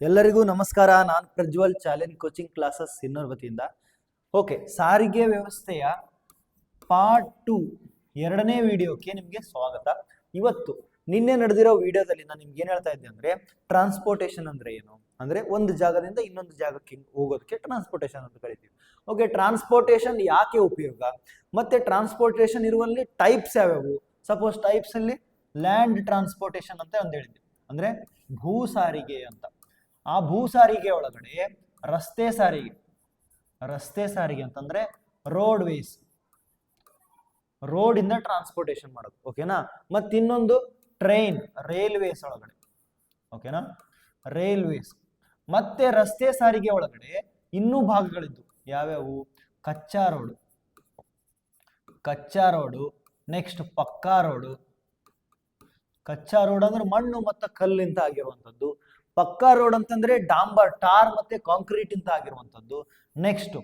ಎಲ್ಲರಿಗೂ ನಮಸ್ಕಾರ. ನಾನು ಪ್ರಜ್ವಲ್, ಚಾಲೆಂಜ್ ಕೋಚಿಂಗ್ ಕ್ಲಾಸಸ್ ಇನ್ನೂರ್ ವತಿಯಿಂದ. ಓಕೆ, ಸಾರಿಗೆ ವ್ಯವಸ್ಥೆಯ ಪಾರ್ಟ್ 2 ಎರಡನೇ ವಿಡಿಯೋಕ್ಕೆ ನಿಮಗೆ ಸ್ವಾಗತ. ಇವತ್ತು ನಿನ್ನೆ ನಡೆದಿರೋ ವಿಡಿಯೋದಲ್ಲಿ ನಾನು ನಿಮ್ಗೆ ಏನ್ ಹೇಳ್ತಾ ಇದ್ದೆ ಅಂದ್ರೆ, ಟ್ರಾನ್ಸ್ಪೋರ್ಟೇಷನ್ ಅಂದ್ರೆ ಏನು, ಅಂದ್ರೆ ಒಂದು ಜಾಗದಿಂದ ಇನ್ನೊಂದು ಜಾಗಕ್ಕೆ ಹೋಗೋದಕ್ಕೆ ಟ್ರಾನ್ಸ್ಪೋರ್ಟೇಷನ್ ಅಂತ ಕರಿತೀವಿ. ಓಕೆ, ಟ್ರಾನ್ಸ್ಪೋರ್ಟೇಷನ್ ಯಾಕೆ ಉಪಯೋಗ, ಮತ್ತೆ ಟ್ರಾನ್ಸ್ಪೋರ್ಟೇಷನ್ ಇರುವಲ್ಲಿ ಟೈಪ್ಸ್ ಯಾವ್ಯಾವು. ಸಪೋಸ್ ಟೈಪ್ಸ್ ಅಲ್ಲಿ ಲ್ಯಾಂಡ್ ಟ್ರಾನ್ಸ್ಪೋರ್ಟೇಷನ್ ಅಂತ ಒಂದು ಹೇಳಿದ್ವಿ, ಅಂದ್ರೆ ಭೂ ಸಾರಿಗೆ ಅಂತ. ಆ ಭೂ ಸಾರಿಗೆ ಒಳಗಡೆ ರಸ್ತೆ ಸಾರಿಗೆ ಅಂತಂದ್ರೆ ರೋಡ್ ವೇಸ್, ರೋಡ್ ಇಂದ ಟ್ರಾನ್ಸ್ಪೋರ್ಟೇಷನ್ ಮಾಡೋದು. ಓಕೆನಾ. ಮತ್ತಿನ್ನೊಂದು ಟ್ರೈನ್, ರೈಲ್ವೇಸ್ ಒಳಗಡೆ. ಓಕೆನಾ, ರೈಲ್ವೇಸ್. ಮತ್ತೆ ರಸ್ತೆ ಸಾರಿಗೆ ಒಳಗಡೆ ಇನ್ನೂ ಭಾಗಗಳಿದ್ದು ಯಾವ್ಯಾವು, ಕಚ್ಚಾ ರೋಡು, ನೆಕ್ಸ್ಟ್ ಪಕ್ಕಾ ರೋಡು. ಕಚ್ಚಾ ರೋಡ್ ಅಂದ್ರೆ ಮಣ್ಣು ಮತ್ತು ಕಲ್ಲಿಂದ ಆಗಿರುವಂತದ್ದು. ಪಕ್ಕಾ ರೋಡ್ ಅಂತಂದ್ರೆ ಡಾಂಬರ್, ಟಾರ್ ಮತ್ತೆ ಕಾಂಕ್ರೀಟ್ ಇಂದ ಆಗಿರುವಂತದ್ದು. ನೆಕ್ಸ್ಟ್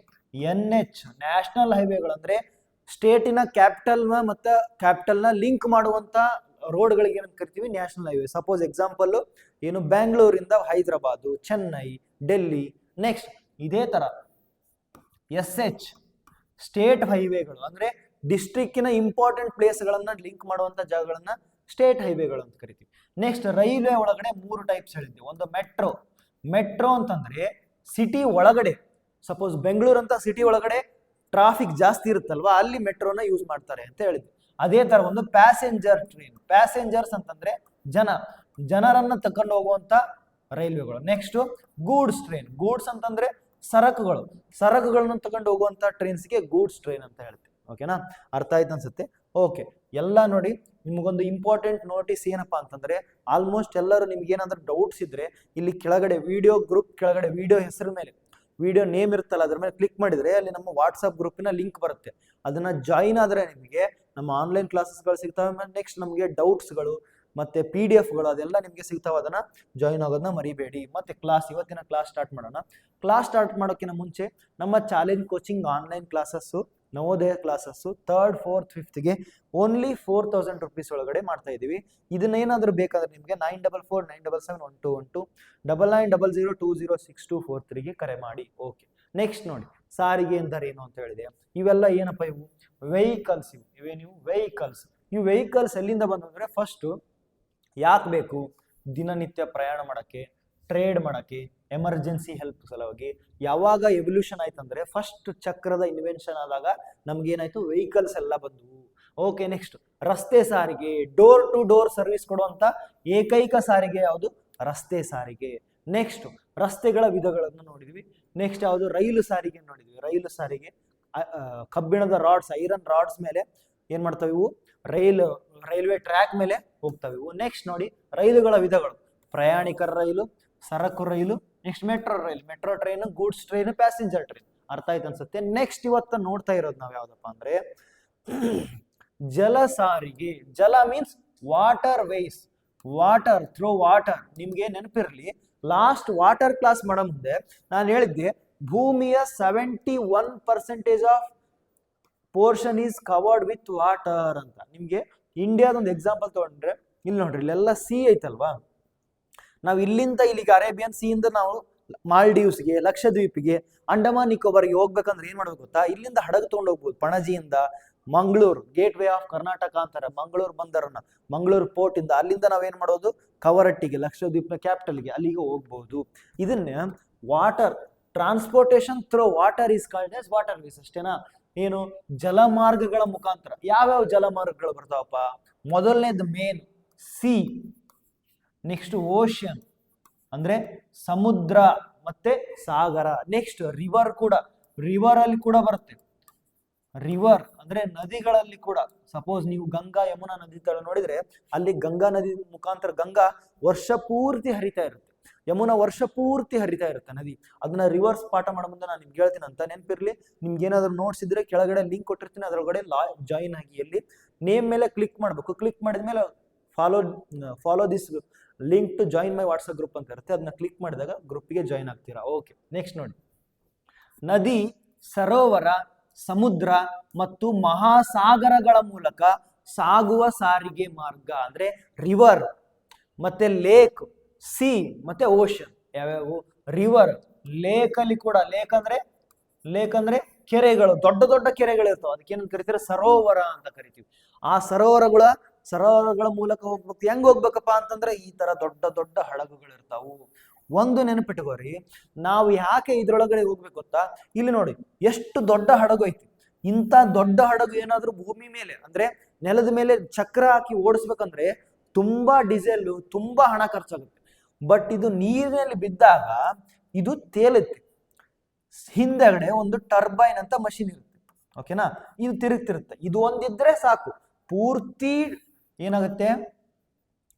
NH, ನ್ಯಾಷನಲ್ ಹೈವೇಗಳು, ಅಂದ್ರೆ ಸ್ಟೇಟಿನ ಕ್ಯಾಪಿಟಲ್ ನ ಲಿಂಕ್ ಮಾಡುವಂತ ರೋಡ್ಗಳಿಗೆ ಏನಂತ ಕರಿತೀವಿ, ನ್ಯಾಷನಲ್ ಹೈವೇ. ಸಪೋಸ್ ಎಕ್ಸಾಂಪಲ್ ಏನು, ಬ್ಯಾಂಗ್ಳೂರಿಂದ ಹೈದರಾಬಾದ್, ಚೆನ್ನೈ, ಡೆಲ್ಲಿ. ನೆಕ್ಸ್ಟ್ ಇದೇ ತರ SH, ಸ್ಟೇಟ್ ಹೈವೇಗಳು, ಅಂದ್ರೆ ಡಿಸ್ಟ್ರಿಕ್ಟಿನ ಇಂಪಾರ್ಟೆಂಟ್ ಪ್ಲೇಸ್ಗಳನ್ನ ಲಿಂಕ್ ಮಾಡುವಂತ ಜಾಗಗಳನ್ನ ಸ್ಟೇಟ್ ಹೈವೇಗಳು ಅಂತ ಕರಿತೀವಿ. ನೆಕ್ಸ್ಟ್ ರೈಲ್ವೆ ಒಳಗಡೆ 3 ಟೈಪ್ಸ್ ಹೇಳಿದ್ವಿ. ಒಂದು ಮೆಟ್ರೋ ಅಂತಂದ್ರೆ ಸಿಟಿ ಒಳಗಡೆ, ಸಪೋಸ್ ಬೆಂಗಳೂರು ಅಂತ ಸಿಟಿ ಒಳಗಡೆ ಟ್ರಾಫಿಕ್ ಜಾಸ್ತಿ ಇರುತ್ತಲ್ವಾ, ಅಲ್ಲಿ ಮೆಟ್ರೋನ ಯೂಸ್ ಮಾಡ್ತಾರೆ ಅಂತ ಹೇಳಿದ್ವಿ. ಅದೇ ತರ ಒಂದು ಪ್ಯಾಸೆಂಜರ್ ಟ್ರೈನ್, ಪ್ಯಾಸೆಂಜರ್ಸ್ ಅಂತಂದ್ರೆ ಜನರನ್ನ ತಕೊಂಡು ಹೋಗುವಂತ ರೈಲ್ವೆಗಳು. ನೆಕ್ಸ್ಟ್ ಗೂಡ್ಸ್ ಟ್ರೈನ್, ಗೂಡ್ಸ್ ಅಂತಂದ್ರೆ ಸರಕುಗಳನ್ನ ತಗೊಂಡು ಹೋಗುವಂತ ಟ್ರೈನ್ಸ್ಗೆ ಗೂಡ್ಸ್ ಟ್ರೈನ್ ಅಂತ ಹೇಳ್ತೀವಿ. ಓಕೆನಾ, ಅರ್ಥ ಆಯ್ತು ಅನ್ಸುತ್ತೆ. ಓಕೆ, ಎಲ್ಲ ನೋಡಿ, ನಿಮಗೊಂದು ಇಂಪಾರ್ಟೆಂಟ್ ನೋಟಿಸ್ ಏನಪ್ಪಾ ಅಂತಂದ್ರೆ, ಆಲ್ಮೋಸ್ಟ್ ಎಲ್ಲರೂ ನಿಮ್ಗೆ ಏನಾದ್ರೂ ಡೌಟ್ಸ್ ಇದ್ರೆ ಇಲ್ಲಿ ಕೆಳಗಡೆ ಗ್ರೂಪ್ ಕೆಳಗಡೆ ವಿಡಿಯೋ ಹೆಸರು ಮೇಲೆ ವಿಡಿಯೋ ನೇಮ್ ಇರುತ್ತಲ್ಲ, ಅದ್ರ ಮೇಲೆ ಕ್ಲಿಕ್ ಮಾಡಿದ್ರೆ ಅಲ್ಲಿ ನಮ್ಮ ವಾಟ್ಸ್ಆಪ್ ಗ್ರೂಪಿನ ಲಿಂಕ್ ಬರುತ್ತೆ. ಅದನ್ನ ಜಾಯಿನ್ ಆದ್ರೆ ನಿಮಗೆ ನಮ್ಮ ಆನ್ಲೈನ್ ಕ್ಲಾಸಸ್ಗಳು ಸಿಗ್ತವೆ. ನೆಕ್ಸ್ಟ್ ನಮಗೆ ಡೌಟ್ಸ್ಗಳು ಮತ್ತೆ PDF ಅದೆಲ್ಲ ನಿಮಗೆ ಸಿಗ್ತಾವ. ಅದನ್ನ ಜಾಯಿನ್ ಆಗೋದನ್ನ ಮರಿಬೇಡಿ. ಮತ್ತೆ ಇವತ್ತಿನ ಕ್ಲಾಸ್ ಸ್ಟಾರ್ಟ್ ಮಾಡೋಣ. ಕ್ಲಾಸ್ ಸ್ಟಾರ್ಟ್ ಮಾಡೋಕ್ಕಿಂತ ಮುಂಚೆ ನಮ್ಮ challenge coaching online classes, Navodaya classes 3rd, 4th, 5th only 4000 rupees ಒಳಗಡೆ ಮಾಡ್ತಾ ಇದೀವಿ. ಇದನ್ನ ಏನಾದ್ರೂ ಬೇಕಾದ್ರೆ ನಿಮ್ಗೆ 9449771212 9900206243 ಕರೆ ಮಾಡಿ. ಓಕೆ, ನೆಕ್ಸ್ಟ್ ನೋಡಿ, ಸಾರಿಗೆ ಎಂದರೆ ಏನು ಅಂತ ಹೇಳಿದೆ. ಇವೆಲ್ಲ ಏನಪ್ಪ, ಇವು ವೆಹಿಕಲ್ಸ್. ಇವೇನಿವು ವೆಹಿಕಲ್ಸ್. ಇವು ವೆಹಿಕಲ್ಸ್ ಎಲ್ಲಿಂದ ಬಂದ್ರೆ, ಫಸ್ಟ್ ಯಾಕೆ ಬೇಕು, ದಿನನಿತ್ಯ ಪ್ರಯಾಣ ಮಾಡಕ್ಕೆ, ಟ್ರೇಡ್ ಮಾಡಕ್ಕೆ, ಎಮರ್ಜೆನ್ಸಿ ಹೆಲ್ಪ್ ಸಲುವಾಗಿ. ಯಾವಾಗ ಎವಲ್ಯೂಷನ್ ಆಯ್ತಂದ್ರೆ, ಫಸ್ಟ್ ಚಕ್ರದ ಇನ್ವೆನ್ಷನ್ ಆದಾಗ ನಮ್ಗೇನಾಯ್ತು, ವೆಹಿಕಲ್ಸ್ ಎಲ್ಲ ಬಂದವು. ಓಕೆ, ನೆಕ್ಸ್ಟ್ ರಸ್ತೆ ಸಾರಿಗೆ, ಡೋರ್ ಟು ಡೋರ್ ಸರ್ವಿಸ್ ಕೊಡುವಂತ ಏಕೈಕ ಸಾರಿಗೆ ಯಾವುದು, ರಸ್ತೆ ಸಾರಿಗೆ. ನೆಕ್ಸ್ಟ್ ರಸ್ತೆಗಳ ವಿಧಗಳನ್ನು ನೋಡಿದ್ವಿ. ನೆಕ್ಸ್ಟ್ ಯಾವುದು, ರೈಲು ಸಾರಿಗೆ ನೋಡಿದ್ವಿ. ರೈಲು ಸಾರಿಗೆ ಕಬ್ಬಿಣದ ರಾಡ್ಸ್, ಐರನ್ ರಾಡ್ಸ್ ಮೇಲೆ ಏನ್ ಮಾಡ್ತಾವೆ ಇವು, ರೈಲ್ವೆ ಟ್ರ್ಯಾಕ್ ಮೇಲೆ ಹೋಗ್ತವೆ ಇವು. ನೆಕ್ಸ್ಟ್ ನೋಡಿ, ರೈಲುಗಳ ವಿಧಗಳು: ಪ್ರಯಾಣಿಕರ ರೈಲು, ಸರಕು ರೈಲು, next metro train, goods train, passenger train. ಅರ್ಥ ಆಯ್ತು ಅನ್ಸುತ್ತೆ. ನೆಕ್ಸ್ಟ್ ಇವತ್ತು ನೋಡ್ತಾ ಇರೋದು ನಾವ್ ಯಾವ್ದಪ್ಪ ಅಂದ್ರೆ ಜಲ ಸಾರಿಗೆ. ಜಲ means water ways, water through water. ನಿಮ್ಗೆ ನೆನಪಿರ್ಲಿ, ಲಾಸ್ಟ್ ವಾಟರ್ ಕ್ಲಾಸ್ ಮಾಡೋ ಮುಂದೆ ನಾನು ಹೇಳಿದ್ದೆ, ಭೂಮಿಯ 71% of portion is covered with water ಅಂತ. ನಿಮ್ಗೆ ಇಂಡಿಯಾದೊಂದು ಎಕ್ಸಾಂಪಲ್ ತಗೊಂಡ್ರೆ, ಇಲ್ಲಿ ನೋಡ್ರಿ, ಇಲ್ಲೆಲ್ಲ ಸಿ ಐತಲ್ವಾ. ನಾವು ಇಲ್ಲಿಂದ ಇಲ್ಲಿಗೆ ಅರೇಬಿಯನ್ ಸಿ ಇಂದ ನಾವು ಮಾಲ್ಡೀವ್ಸ್ಗೆ, ಲಕ್ಷದ್ವೀಪಿಗೆ, ಅಂಡಮಾನ್ ನಿಕೋಬಾರ್ಗೆ ಹೋಗ್ಬೇಕಂದ್ರೆ ಏನ್ ಮಾಡ್ಬೇಕು ಗೊತ್ತಾ, ಇಲ್ಲಿಂದ ಹಡಗು ತಗೊಂಡು ಹೋಗ್ಬೋದು. ಪಣಜಿಯಿಂದ Mangaluru, gateway of Karnataka ಅಂತಾರೆ, ಮಂಗಳೂರು ಬಂದರನ್ನ, ಮಂಗಳೂರು ಪೋರ್ಟ್ ಇಂದ ಅಲ್ಲಿಂದ ನಾವೇನ್ ಮಾಡೋದು, ಕವರಟ್ಟಿಗೆ, ಲಕ್ಷದ್ವೀಪ್ನ ಕ್ಯಾಪಿಟಲ್ಗೆ, ಅಲ್ಲಿಗೆ ಹೋಗ್ಬಹುದು. ಇದನ್ನ water transportation through water is called as water ways. ಅಷ್ಟೇನಾ? ಏನು, ಜಲಮಾರ್ಗಗಳ ಮುಖಾಂತರ. ಯಾವ್ಯಾವ ಜಲಮಾರ್ಗಗಳು ಬರ್ತಾವಪ್ಪ? ಮೊದಲನೇದು ಮೇನ್ ಸಿ, ನೆಕ್ಸ್ಟ್ ಓಷನ್ ಅಂದ್ರೆ ಸಮುದ್ರ ಮತ್ತೆ ಸಾಗರ. ನೆಕ್ಸ್ಟ್ ರಿವರ್ ಕೂಡ, ರಿವರ್ ಅಲ್ಲಿ ಕೂಡ ಬರುತ್ತೆ. ರಿವರ್ ಅಂದ್ರೆ ನದಿಗಳಲ್ಲಿ ಕೂಡ. ಸಪೋಸ್ ನೀವು ಗಂಗಾ ಯಮುನಾ ನದಿ ತರ ನೋಡಿದ್ರೆ, ಅಲ್ಲಿ ಗಂಗಾ ನದಿ ಮುಖಾಂತರ ಗಂಗಾ ವರ್ಷ ಪೂರ್ತಿ ಹರಿತಾ ಇರುತ್ತೆ, ಯಮುನಾ ವರ್ಷ ಪೂರ್ತಿ ಹರಿತಾ ಇರುತ್ತೆ ನದಿ. ಅದನ್ನ ರಿವರ್ಸ್ ಪಾಠ ಮಾಡೋ ಮುಂದೆ ನಾನು ನಿಮ್ಗೆ ಹೇಳ್ತೀನಿ ಅಂತ ನೆನಪಿರ್ಲಿ. ನಿಮ್ಗೆ ಏನಾದ್ರು ನೋಟ್ಸ್ ಇದ್ರೆ ಕೆಳಗಡೆ ಲಿಂಕ್ ಕೊಟ್ಟಿರ್ತೀನಿ, ಅದರೊಳಗಡೆ ಜಾಯಿನ್ ಆಗಿ. ಅಲ್ಲಿ ನೇಮ್ ಮೇಲೆ ಕ್ಲಿಕ್ ಮಾಡ್ಬೇಕು. ಕ್ಲಿಕ್ ಮಾಡಿದ್ಮೇಲೆ follow this link to join my WhatsApp group ಅಂತ ಇರುತ್ತೆ. ಅದನ್ನ ಕ್ಲಿಕ್ ಮಾಡಿದಾಗ ಗ್ರೂಪ್ಗೆ ಜಾಯಿನ್ ಆಗ್ತೀರಾ. ಓಕೆ, ನೆಕ್ಸ್ಟ್ ನೋಡಿ, ನದಿ, ಸರೋವರ, ಸಮುದ್ರ ಮತ್ತು ಮಹಾಸಾಗರಗಳ ಮೂಲಕ ಸಾಗುವ ಸಾರಿಗೆ ಮಾರ್ಗ ಅಂದ್ರೆ ರಿವರ್, ಮತ್ತೆ ಲೇಕ್, ಸಿ ಮತ್ತೆ ಓಷನ್. ಯಾವ್ಯಾವು? ರಿವರ್, ಲೇಕ್ ಅಲ್ಲಿ ಕೂಡ, ಲೇಕ್ ಅಂದ್ರೆ ಕೆರೆಗಳು, ದೊಡ್ಡ ದೊಡ್ಡ ಕೆರೆಗಳು ಇರ್ತಾವ, ಅದಕ್ಕೇನು ಕರಿತೀವಿ? ಸರೋವರ ಅಂತ ಕರಿತೀವಿ. ಆ ಸರೋವರಗಳ ಮೂಲಕ ಹೋಗ್ಬೇಕು. ಹೆಂಗ್ ಹೋಗ್ಬೇಕಪ್ಪ ಅಂತಂದ್ರೆ ಈ ತರ ದೊಡ್ಡ ದೊಡ್ಡ ಹಡಗುಗಳು ಇರ್ತಾವು. ಒಂದು ನೆನಪಿಟ್ಕೋರಿ, ನಾವು ಯಾಕೆ ಇದ್ರೊಳಗಡೆ ಹೋಗ್ಬೇಕು ಗೊತ್ತಾ? ಇಲ್ಲಿ ನೋಡಿ ಎಷ್ಟು ದೊಡ್ಡ ಹಡಗು ಐತಿ. ಇಂಥ ದೊಡ್ಡ ಹಡಗು ಏನಾದ್ರೂ ಭೂಮಿ ಮೇಲೆ ಅಂದ್ರೆ ನೆಲದ ಮೇಲೆ ಚಕ್ರ ಹಾಕಿ ಓಡಿಸ್ಬೇಕಂದ್ರೆ ತುಂಬಾ ಡೀಸೆಲ್, ತುಂಬಾ ಹಣ ಖರ್ಚಾಗುತ್ತೆ. ಬಟ್ ಇದು ನೀರಿನಲ್ಲಿ ಬಿದ್ದಾಗ ಇದು ತೇಲುತ್ತೆ. ಹಿಂದೆಗಡೆ ಒಂದು ಟರ್ಬೈನ್ ಅಂತ ಮಷಿನ್ ಇರುತ್ತೆ, ಓಕೆನಾ? ಇದು ತಿರುಗ್ತಿರುತ್ತೆ. ಇದು ಒಂದಿದ್ರೆ ಸಾಕು, ಪೂರ್ತಿ ಏನಾಗುತ್ತೆ,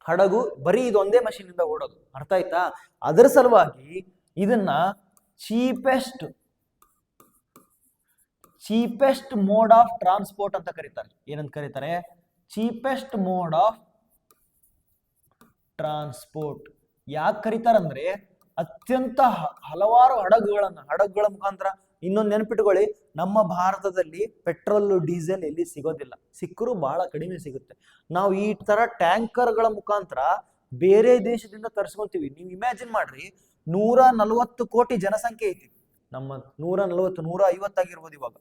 ಹಡಗು ಬರೀ ಇದೊಂದೇ ಮಷಿನ್ ಇಂದ ಓಡೋದು. ಅರ್ಥ ಆಯ್ತಾ? ಅದರ ಸಲುವಾಗಿ ಇದನ್ನ ಚೀಪೆಸ್ಟ್ ಮೋಡ್ ಆಫ್ ಟ್ರಾನ್ಸ್ಪೋರ್ಟ್ ಅಂತ ಕರೀತಾರೆ. ಏನಂತ ಕರೀತಾರೆ? Cheapest mode of transport. ಯಾಕೆ ಕರೀತಾರಂದ್ರೆ ಅತ್ಯಂತ ಹಲವಾರು ಹಡಗುಗಳ ಮುಖಾಂತರ. ಇನ್ನೊಂದು ನೆನಪಿಟ್ಕೊಳ್ಳಿ, ನಮ್ಮ ಭಾರತದಲ್ಲಿ ಪೆಟ್ರೋಲ್ ಡೀಸೆಲ್ ಎಲ್ಲಿ ಸಿಗೋದಿಲ್ಲ, ಸಿಕ್ಕರೂ ಬಹಳ ಕಡಿಮೆ ಸಿಗುತ್ತೆ. ನಾವು ಈ ತರ ಟ್ಯಾಂಕರ್ಗಳ ಮುಖಾಂತರ ಬೇರೆ ದೇಶದಿಂದ ತರಿಸ್ಕೊಂತೀವಿ. ನೀವು ಇಮ್ಯಾಜಿನ್ ಮಾಡ್ರಿ, 140 ಕೋಟಿ ಜನಸಂಖ್ಯೆ ಐತಿ ನಮ್ಮ. 140, 150 ಆಗಿರ್ಬೋದು ಇವಾಗ.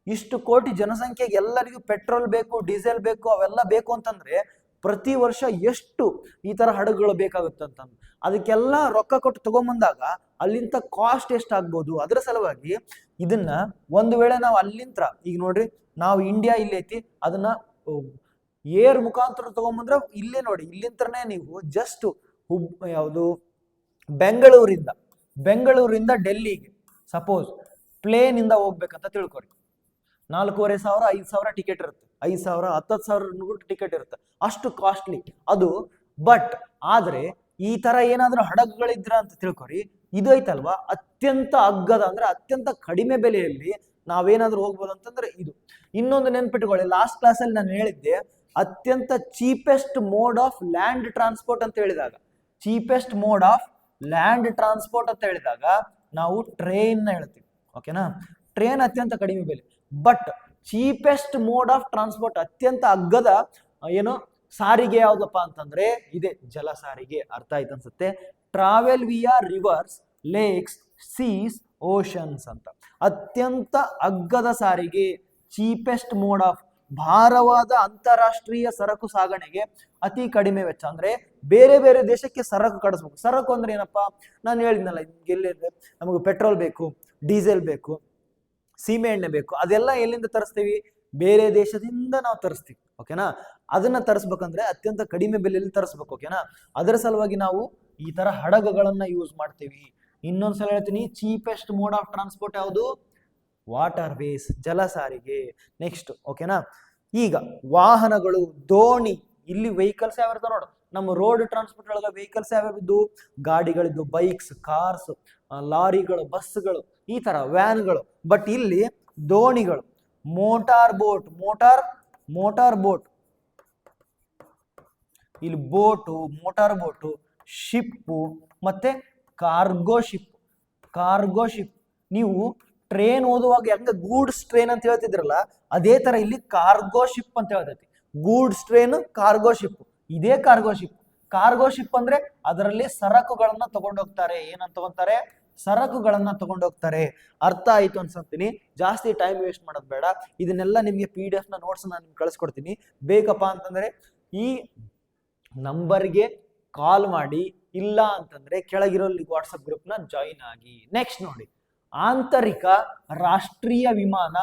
ಇಷ್ಟು ಕೋಟಿ ಜನಸಂಖ್ಯೆಗೆ ಎಲ್ಲರಿಗೂ ಪೆಟ್ರೋಲ್ ಬೇಕು, ಡೀಸೆಲ್ ಬೇಕು, ಅವೆಲ್ಲ ಬೇಕು ಅಂತಂದ್ರೆ ಪ್ರತಿ ವರ್ಷ ಎಷ್ಟು ಈ ತರ ಹಡಗುಗಳು ಬೇಕಾಗುತ್ತೆ ಅಂತಂದು. ಅದಕ್ಕೆಲ್ಲ ರೊಕ್ಕ ಕೊಟ್ಟು ತಗೊಂಬಂದಾಗ ಅಲ್ಲಿಂದ ಕಾಸ್ಟ್ ಎಷ್ಟಾಗ್ಬೋದು. ಅದರ ಸಲುವಾಗಿ ಇದನ್ನ ಒಂದು ವೇಳೆ ನಾವು ಅಲ್ಲಿಂದ, ಈಗ ನೋಡ್ರಿ ನಾವು ಇಂಡಿಯಾ ಇಲ್ಲಿ ಐತಿ, ಅದನ್ನ ಏರ್ ಮುಖಾಂತರ ತಗೊಂಬಂದ್ರೆ ಇಲ್ಲೇ ನೋಡಿ, ಇಲ್ಲಿಂತ್ರನೇ ನೀವು ಜಸ್ಟ್ ಯಾವುದು ಬೆಂಗಳೂರಿಂದ ಡೆಲ್ಲಿಗೆ ಸಪೋಸ್ ಪ್ಲೇನ್ ಇಂದ ಹೋಗ್ಬೇಕಂತ ತಿಳ್ಕೊರಿ. 4,500 5,000 ಟಿಕೆಟ್ ಇರುತ್ತೆ, 5,000 10,000 ಟಿಕೆಟ್ ಇರುತ್ತೆ. ಅಷ್ಟು ಕಾಸ್ಟ್ಲಿ ಅದು. ಬಟ್ ಆದ್ರೆ ಈ ತರ ಏನಾದ್ರೂ ಹಡಗುಗಳಿದ್ರ ಅಂತ ತಿಳ್ಕೊರಿ, ಇದು ಐತಲ್ವಾ ಅತ್ಯಂತ ಅಗ್ಗದ ಅಂದ್ರೆ ಅತ್ಯಂತ ಕಡಿಮೆ ಬೆಲೆಯಲ್ಲಿ ನಾವೇನಾದ್ರೂ ಹೋಗ್ಬೋದು ಅಂತಂದ್ರೆ ಇದು. ಇನ್ನೊಂದು ನೆನ್ಪಿಟ್ಕೊಳ್ಳಿ, ಲಾಸ್ಟ್ ಕ್ಲಾಸ್ ಅಲ್ಲಿ ನಾನು ಹೇಳಿದ್ದೆ ಅತ್ಯಂತ cheapest mode of land transport ಅಂತ ಹೇಳಿದಾಗ, cheapest mode of land transport ಅಂತ ಹೇಳಿದಾಗ ನಾವು ಟ್ರೈನ್ ಹೇಳ್ತೀವಿ, ಓಕೆನಾ? ಟ್ರೈನ್ ಅತ್ಯಂತ ಕಡಿಮೆ ಬೆಲೆ. But cheapest mode of transport, ಅತ್ಯಂತ ಅಗ್ಗದ ಏನು ಸಾರಿಗೆ ಯಾವ್ದಪ್ಪ ಅಂತಂದ್ರೆ ಇದೆ ಜಲ ಸಾರಿಗೆ. ಅರ್ಥ ಆಯ್ತು ಅನ್ಸುತ್ತೆ. Travel ವಿಯಾ reverse, lakes, seize, oceans ಅಂತ. ಅತ್ಯಂತ ಅಗ್ಗದ ಸಾರಿಗೆ, ಚೀಪೆಸ್ಟ್ ಮೋಡ್ ಆಫ್, ಭಾರವಾದ ಅಂತಾರಾಷ್ಟ್ರೀಯ ಸರಕು ಸಾಗಣೆಗೆ ಅತಿ ಕಡಿಮೆ ವೆಚ್ಚ. ಅಂದ್ರೆ ಬೇರೆ ಬೇರೆ ದೇಶಕ್ಕೆ ಸರಕು ಕಳಿಸ್ಬೇಕು. ಸರಕು ಅಂದ್ರೆ ಏನಪ್ಪಾ? ನಾನು ಹೇಳಿದ್ನಲ್ಲ, ಎಲ್ಲಿಂದ ನಮಗೆ ಪೆಟ್ರೋಲ್ ಬೇಕು, ಡೀಸೆಲ್ ಬೇಕು, ಸೀಮೆ ಎಣ್ಣೆ ಬೇಕು, ಅದೆಲ್ಲ ಎಲ್ಲಿಂದ ತರಿಸ್ತೀವಿ? ಬೇರೆ ದೇಶದಿಂದ ನಾವು ತರಿಸ್ತೀವಿ, ಓಕೆನಾ? ಅದನ್ನ ತರಿಸ್ಬೇಕಂದ್ರೆ ಅತ್ಯಂತ ಕಡಿಮೆ ಬೆಲೆಯಲ್ಲಿ ತರಿಸ್ಬೇಕು, ಓಕೆನಾ? ಅದರ ಸಲುವಾಗಿ ನಾವು ಈ ತರ ಹಡಗುಗಳನ್ನ ಯೂಸ್ ಮಾಡ್ತೀವಿ. ಇನ್ನೊಂದ್ಸಲ ಹೇಳ್ತೀನಿ, ಚೀಪೆಸ್ಟ್ ಮೋಡ್ ಆಫ್ ಟ್ರಾನ್ಸ್ಪೋರ್ಟ್ ಯಾವುದು? ವಾಟರ್ ವೇಸ್, ಜಲ ಸಾರಿಗೆ. ನೆಕ್ಸ್ಟ್, ಓಕೆನಾ? ಈಗ ವಾಹನಗಳು, ದೋಣಿ. ಇಲ್ಲಿ ವೆಹಿಕಲ್ಸ್ ಯಾವ ಇರ್ತಾವ ನೋಡು, ನಮ್ಮ ರೋಡ್ ಟ್ರಾನ್ಸ್ಪೋರ್ಟ್ ಒಳಗ ವೆಹಿಕಲ್ಸ್ ಯಾವ್ಯಾವಿದ್ದು? ಗಾಡಿಗಳಿದ್ದು, ಬೈಕ್ಸ್, ಕಾರ್ಸ್, ಲಾರಿಗಳು, ಬಸ್ಗಳು, ಈ ತರ ವ್ಯಾನ್ಗಳು. ಬಟ್ ಇಲ್ಲಿ ದೋಣಿಗಳು, ಮೋಟಾರ್ ಬೋಟ್, ಇಲ್ಲಿ ಬೋಟು, ಮೋಟಾರ್ ಬೋಟು, ಶಿಪ್ಪು, ಮತ್ತೆ ಕಾರ್ಗೋ ಶಿಪ್. ನೀವು ಟ್ರೈನ್ ಓದುವಾಗ ಹೆಂಗ ಗೂಡ್ಸ್ ಟ್ರೈನ್ ಅಂತ ಹೇಳ್ತಿದ್ರಲ್ಲ, ಅದೇ ತರ ಇಲ್ಲಿ ಕಾರ್ಗೋ ಶಿಪ್ ಅಂತ ಹೇಳ್ತೈತಿ. Goods train, cargo ship. ಇದೇ ಕಾರ್ಗೋ ಶಿಪ್ ಅಂದ್ರೆ ಅದರಲ್ಲಿ ಸರಕುಗಳನ್ನ ತಗೊಂಡೋಗ್ತಾರೆ. ಏನಂತ ತಗೊಂತಾರೆ? ಸರಕುಗಳನ್ನ ತಗೊಂಡೋಗ್ತಾರೆ. ಅರ್ಥ ಆಯ್ತು ಅನ್ಸಂತೀನಿ. ಜಾಸ್ತಿ ಟೈಮ್ ವೇಸ್ಟ್ ಮಾಡೋದು ಬೇಡ. ಇದನ್ನೆಲ್ಲ ನಿಮ್ಗೆ PDF ನ ನೋಟ್ಸ್ ನಾನು ನಿಮ್ಗೆ ಕಳಿಸ್ಕೊಡ್ತೀನಿ. ಬೇಕಪ್ಪ ಅಂತಂದ್ರೆ ಈ ನಂಬರ್ಗೆ ಕಾಲ್ ಮಾಡಿ, ಇಲ್ಲ ಅಂತಂದ್ರೆ ಕೆಳಗಿರೋ ವಾಟ್ಸಪ್ ಗ್ರೂಪ್ ನ ಜಾಯಿನ್ ಆಗಿ. ನೆಕ್ಸ್ಟ್ ನೋಡಿ, ಆಂತರಿಕ ರಾಷ್ಟ್ರೀಯ ವಿಮಾನ,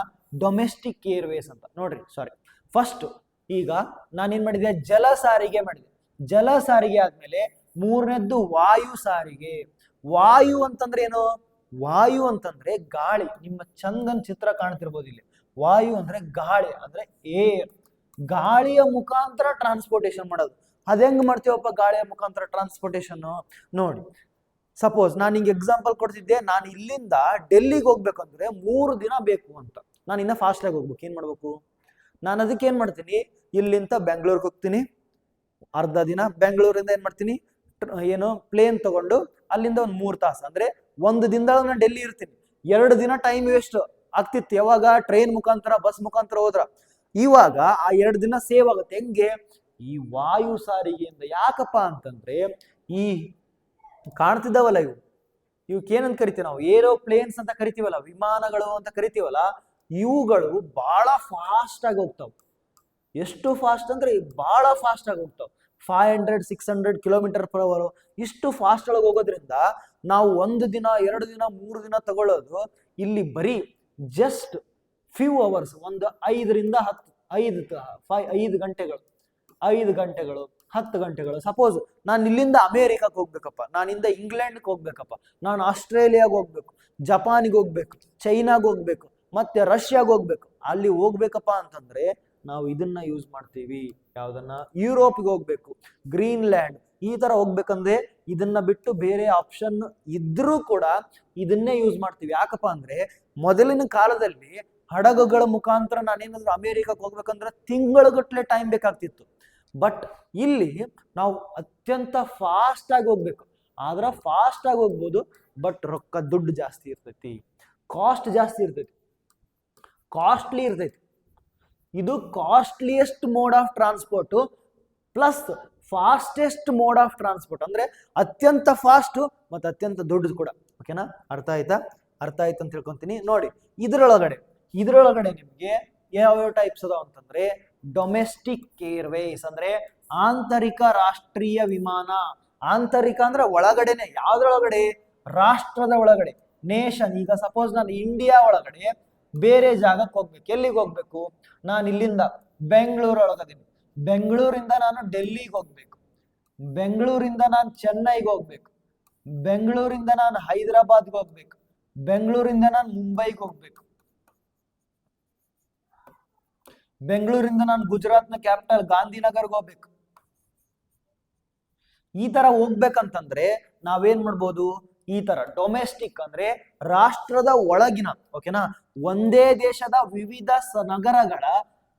ಡೊಮೆಸ್ಟಿಕ್ ಏರ್ವೇಸ್ ಅಂತ. ನೋಡ್ರಿ, ಸಾರಿ, ಫಸ್ಟ್ ಈಗ ನಾನೇನ್ ಮಾಡಿದೆ? ಜಲ ಸಾರಿಗೆ ಮಾಡಿದೆ. ಜಲ ಸಾರಿಗೆ ಆದ್ಮೇಲೆ ಮೂರನೇದ್ದು ವಾಯು ಸಾರಿಗೆ. ವಾಯು ಅಂತಂದ್ರೆ ಏನು? ವಾಯು ಅಂತಂದ್ರೆ ಗಾಳಿ. ನಿಮ್ಮ ಚಂದನ್ ಚಿತ್ರ ಕಾಣ್ತಿರ್ಬೋದು ಇಲ್ಲಿ. ವಾಯು ಅಂದ್ರೆ ಗಾಳಿ, ಅಂದ್ರೆ ಏರ್. ಗಾಳಿಯ ಮುಖಾಂತರ ಟ್ರಾನ್ಸ್ಪೋರ್ಟೇಶನ್ ಮಾಡೋದು. ಅದ್ ಹೆಂಗ್ ಮಾಡ್ತೀವಪ್ಪ ಗಾಳಿಯ ಮುಖಾಂತರ ಟ್ರಾನ್ಸ್ಪೋರ್ಟೇಶನ್? ನೋಡಿ, ಸಪೋಸ್ ನಾನು ನಿಂಗೆ ಎಕ್ಸಾಂಪಲ್ ಕೊಡ್ತಿದ್ದೆ, ನಾನು ಇಲ್ಲಿಂದ ಡೆಲ್ಲಿಗೆ ಹೋಗ್ಬೇಕಂದ್ರೆ 3 ದಿನ ಬೇಕು ಅಂತ. ನಾನು ಇನ್ನ ಫಾಸ್ಟ್ ಆಗಿ ಹೋಗ್ಬೇಕು. ಏನ್ ಮಾಡ್ಬೇಕು? ನಾನು ಅದಕ್ಕೆ ಏನ್ ಮಾಡ್ತೀನಿ, ಇಲ್ಲಿಂದ ಬೆಂಗಳೂರಿಗೆ ಹೋಗ್ತೀನಿ, ಅರ್ಧ ದಿನ. ಬೆಂಗಳೂರಿಂದ ಏನ್ ಮಾಡ್ತೀನಿ, ಪ್ಲೇನ್ ತಗೊಂಡು ಅಲ್ಲಿಂದ ಒಂದು 3 ತಾಸು, ಅಂದ್ರೆ 1 ದಿನದಾಗ ನಾನು ಡೆಲ್ಲಿ ಇರ್ತೀನಿ. 2 ದಿನ ಟೈಮ್ ವೇಸ್ಟ್ ಆಗ್ತಿತ್ತು. ಯಾವಾಗ? ಟ್ರೈನ್ ಮುಖಾಂತರ, ಬಸ್ ಮುಖಾಂತರ ಹೋದ್ರ. ಇವಾಗ ಆ 2 ದಿನ ಸೇವ್ ಆಗುತ್ತೆ. ಹೆಂಗೆ? ಈ ವಾಯು ಸಾರಿಗೆಯಿಂದ. ಯಾಕಪ್ಪ ಅಂತಂದ್ರೆ ಈ ಕಾಣ್ತಿದ್ದಾವಲ್ಲ ಇವು ಇವಕ್ಕೆ ಏನಂತ ಕರಿತೀವಿ ನಾವು, ಏರೋಪ್ಲೇನ್ಸ್ ಅಂತ ಕರಿತೀವಲ್ಲ, ವಿಮಾನಗಳು ಅಂತ ಕರಿತೀವಲ್ಲ, ಇವುಗಳು ಬಹಳ ಫಾಸ್ಟ್ ಆಗಿ ಹೋಗ್ತಾವ. ಎಷ್ಟು ಫಾಸ್ಟ್ ಅಂದ್ರೆ ಬಹಳ ಫಾಸ್ಟ್ ಆಗಿ ಹೋಗ್ತಾವ. 500-600 km/h ಇಷ್ಟು ಫಾಸ್ಟ್ ಒಳಗೆ ಹೋಗೋದ್ರಿಂದ ನಾವು 1 ದಿನ 2 ದಿನ 3 ದಿನ ತಗೊಳ್ಳೋದು ಇಲ್ಲಿ ಬರೀ ಜಸ್ಟ್ ಫ್ಯೂ ಅವರ್ಸ್, ಒಂದು 5 ಗಂಟೆಗಳು 10 ಗಂಟೆಗಳು. ಸಪೋಸ್ ನಾನು ಇಲ್ಲಿಂದ ಅಮೇರಿಕಕ್ಕೆ ಹೋಗ್ಬೇಕಪ್ಪ, ನಾನಿಂದ ಇಂಗ್ಲೆಂಡ್ಗೆ ಹೋಗ್ಬೇಕಪ್ಪ, ನಾನು ಆಸ್ಟ್ರೇಲಿಯಾಗ ಹೋಗ್ಬೇಕು, ಜಪಾನಿಗೆ ಹೋಗ್ಬೇಕು, ಚೈನಾಗ ಹೋಗ್ಬೇಕು, ಮತ್ತೆ ರಷ್ಯಾಗ ಹೋಗ್ಬೇಕು. ಅಲ್ಲಿ ಹೋಗ್ಬೇಕಪ್ಪ ಅಂತಂದ್ರೆ ನಾವು ಇದನ್ನ ಯೂಸ್ ಮಾಡ್ತೀವಿ. ಯಾವ್ದನ್ನ? ಯುರೋಪ್ಗೆ ಹೋಗ್ಬೇಕು, ಗ್ರೀನ್ಲ್ಯಾಂಡ್ ಈ ತರ ಹೋಗ್ಬೇಕಂದ್ರೆ ಇದನ್ನ ಬಿಟ್ಟು ಬೇರೆ ಆಪ್ಷನ್ ಇದ್ರೂ ಕೂಡ ಇದನ್ನೇ ಯೂಸ್ ಮಾಡ್ತೀವಿ. ಯಾಕಪ್ಪ ಅಂದ್ರೆ ಮೊದಲಿನ ಕಾಲದಲ್ಲಿ ಹಡಗುಗಳ ಮುಖಾಂತರ ನಾನೇನಾದ್ರೂ ಅಮೇರಿಕಕ್ಕೆ ಹೋಗ್ಬೇಕಂದ್ರೆ ತಿಂಗಳುಗಟ್ಲೆ ಟೈಮ್ ಬೇಕಾಗ್ತಿತ್ತು. ಬಟ್ ಇಲ್ಲಿ ನಾವು ಅತ್ಯಂತ ಫಾಸ್ಟ್ ಆಗಿ ಹೋಗ್ಬೇಕು. ಆದ್ರೆ ಫಾಸ್ಟ್ ಆಗಿ ಹೋಗ್ಬೋದು, ಬಟ್ ರೊಕ್ಕ ದುಡ್ಡು ಜಾಸ್ತಿ ಇರ್ತೈತಿ, ಕಾಸ್ಟ್ ಜಾಸ್ತಿ ಇರ್ತೈತಿ, ಕಾಸ್ಟ್ಲಿ ಇರ್ತೈತಿ. ಇದು costliest mode of transport plus fastest mode of transport. ಅಂದ್ರೆ ಅತ್ಯಂತ ಫಾಸ್ಟ್ ಮತ್ತೆ ಅತ್ಯಂತ ದೊಡ್ಡದು ಕೂಡ. ಓಕೆನಾ? ಅರ್ಥ ಆಯ್ತಾ ಅಂತ ತಿಳ್ಕೊಂತೀನಿ. ನೋಡಿ, ಇದರೊಳಗಡೆ ನಿಮ್ಗೆ ಯಾವ್ಯಾವ ಟೈಪ್ಸ್ ಅದಾವ ಅಂತಂದ್ರೆ, ಡೊಮೆಸ್ಟಿಕ್ ಏರ್ವೇಸ್ ಅಂದ್ರೆ ಆಂತರಿಕ ರಾಷ್ಟ್ರೀಯ ವಿಮಾನ. ಆಂತರಿಕ ಅಂದ್ರೆ ಒಳಗಡೆನೆ. ಯಾವ್ದ್ರೊಳಗಡೆ? ರಾಷ್ಟ್ರದ ಒಳಗಡೆ, ನೇಷನ್. ಈಗ ಸಪೋಸ್ ನಾನು ಇಂಡಿಯಾ ಒಳಗಡೆ ಬೇರೆ ಜಾಗಕ್ಕೆ ಹೋಗ್ಬೇಕು. ಎಲ್ಲಿಗೆ ಹೋಗ್ಬೇಕು? ನಾನು ಇಲ್ಲಿಂದ ಬೆಂಗಳೂರು ಒಳಗದೀನಿ, ಬೆಂಗಳೂರಿಂದ ನಾನು ಡೆಲ್ಲಿಗೆ ಹೋಗ್ಬೇಕು, ಬೆಂಗಳೂರಿಂದ ನಾನು ಚೆನ್ನೈಗೆ ಹೋಗ್ಬೇಕು, ಬೆಂಗಳೂರಿಂದ ನಾನು ಹೈದರಾಬಾದ್ಗೆ ಹೋಗ್ಬೇಕು, ಬೆಂಗಳೂರಿಂದ ನಾನು ಮುಂಬೈಗೆ ಹೋಗ್ಬೇಕು, ಬೆಂಗಳೂರಿಂದ ನಾನು ಗುಜರಾತ್ನ ಕ್ಯಾಪಿಟಲ್ ಗಾಂಧಿನಗರ್ಗೆ ಹೋಗ್ಬೇಕು. ಈ ತರ ಹೋಗ್ಬೇಕಂತಂದ್ರೆ ನಾವೇನ್ ಮಾಡ್ಬೋದು? ಈ ತರ ಡೊಮೆಸ್ಟಿಕ್ ಅಂದ್ರೆ ರಾಷ್ಟ್ರದ ಒಳಗಿನ, ಓಕೆನಾ, ಒಂದೇ ದೇಶದ ವಿವಿಧ ನಗರಗಳ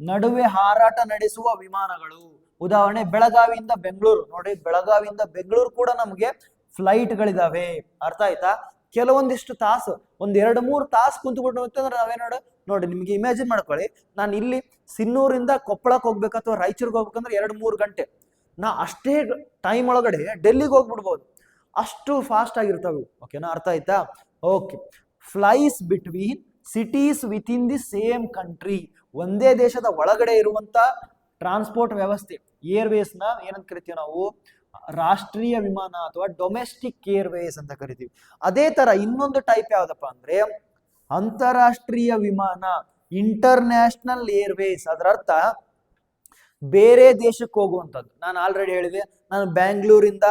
ನಡುವೆ ಹಾರಾಟ ನಡೆಸುವ ವಿಮಾನಗಳು. ಉದಾಹರಣೆ ಬೆಳಗಾವಿಯಿಂದ ಬೆಂಗಳೂರು. ನೋಡಿ, ಬೆಳಗಾವಿಯಿಂದ ಬೆಂಗಳೂರು ಕೂಡ ನಮಗೆ ಫ್ಲೈಟ್ಗಳಿದಾವೆ. ಅರ್ಥ ಆಯ್ತಾ? ಕೆಲವೊಂದಿಷ್ಟು ತಾಸು, 1-2-3 ತಾಸು ಕುಂತ್ಬಿಟ್ಟು ಅಂದ್ರೆ ನಾವೇನ್ ನೋಡಿ ನಿಮ್ಗೆ ಇಮ್ಯಾಜಿನ್ ಮಾಡ್ಕೊಳ್ಳಿ, ನಾನು ಇಲ್ಲಿ ಸಿನ್ನೂರಿಂದ ಕೊಪ್ಪಳಕ್ಕೆ ಹೋಗ್ಬೇಕು ಅಥವಾ ರಾಯಚೂರ್ಗೆ ಹೋಗ್ಬೇಕಂದ್ರೆ 2-3 ಗಂಟೆ. ನಾ ಅಷ್ಟೇ ಟೈಮ್ ಒಳಗಡೆ ಡೆಲ್ಲಿಗೆ ಹೋಗ್ಬಿಡ್ಬೋದು. ಅಷ್ಟು ಫಾಸ್ಟ್ ಆಗಿರ್ತಾವೆ. ಓಕೆನಾ? ಅರ್ಥ ಆಯ್ತಾ? Okay. Flies between cities with in the same country. ಒಂದೇ ದೇಶದ ಒಳಗಡೆ ಇರುವಂತ ಟ್ರಾನ್ಸ್ಪೋರ್ಟ್ ವ್ಯವಸ್ಥೆ, ಏರ್ವೇಸ್ ನ ಏನಂತ ಕರಿತೀವಿ ನಾವು? ರಾಷ್ಟ್ರೀಯ ವಿಮಾನ ಅಥವಾ ಡೊಮೆಸ್ಟಿಕ್ ಏರ್ವೇಸ್ ಅಂತ ಕರಿತೀವಿ. ಅದೇ ತರ ಇನ್ನೊಂದು ಟೈಪ್ ಯಾವ್ದಪ್ಪ ಅಂದ್ರೆ ಅಂತಾರಾಷ್ಟ್ರೀಯ ವಿಮಾನ, ಇಂಟರ್ನ್ಯಾಷನಲ್ ಏರ್ವೇಸ್. ಅದರ ಅರ್ಥ ಬೇರೆ ದೇಶಕ್ಕೆ ಹೋಗುವಂಥದ್ದು. ನಾನು ಆಲ್ರೆಡಿ ಹೇಳಿದೆ, ನಾನು ಬ್ಯಾಂಗ್ಳೂರಿಂದ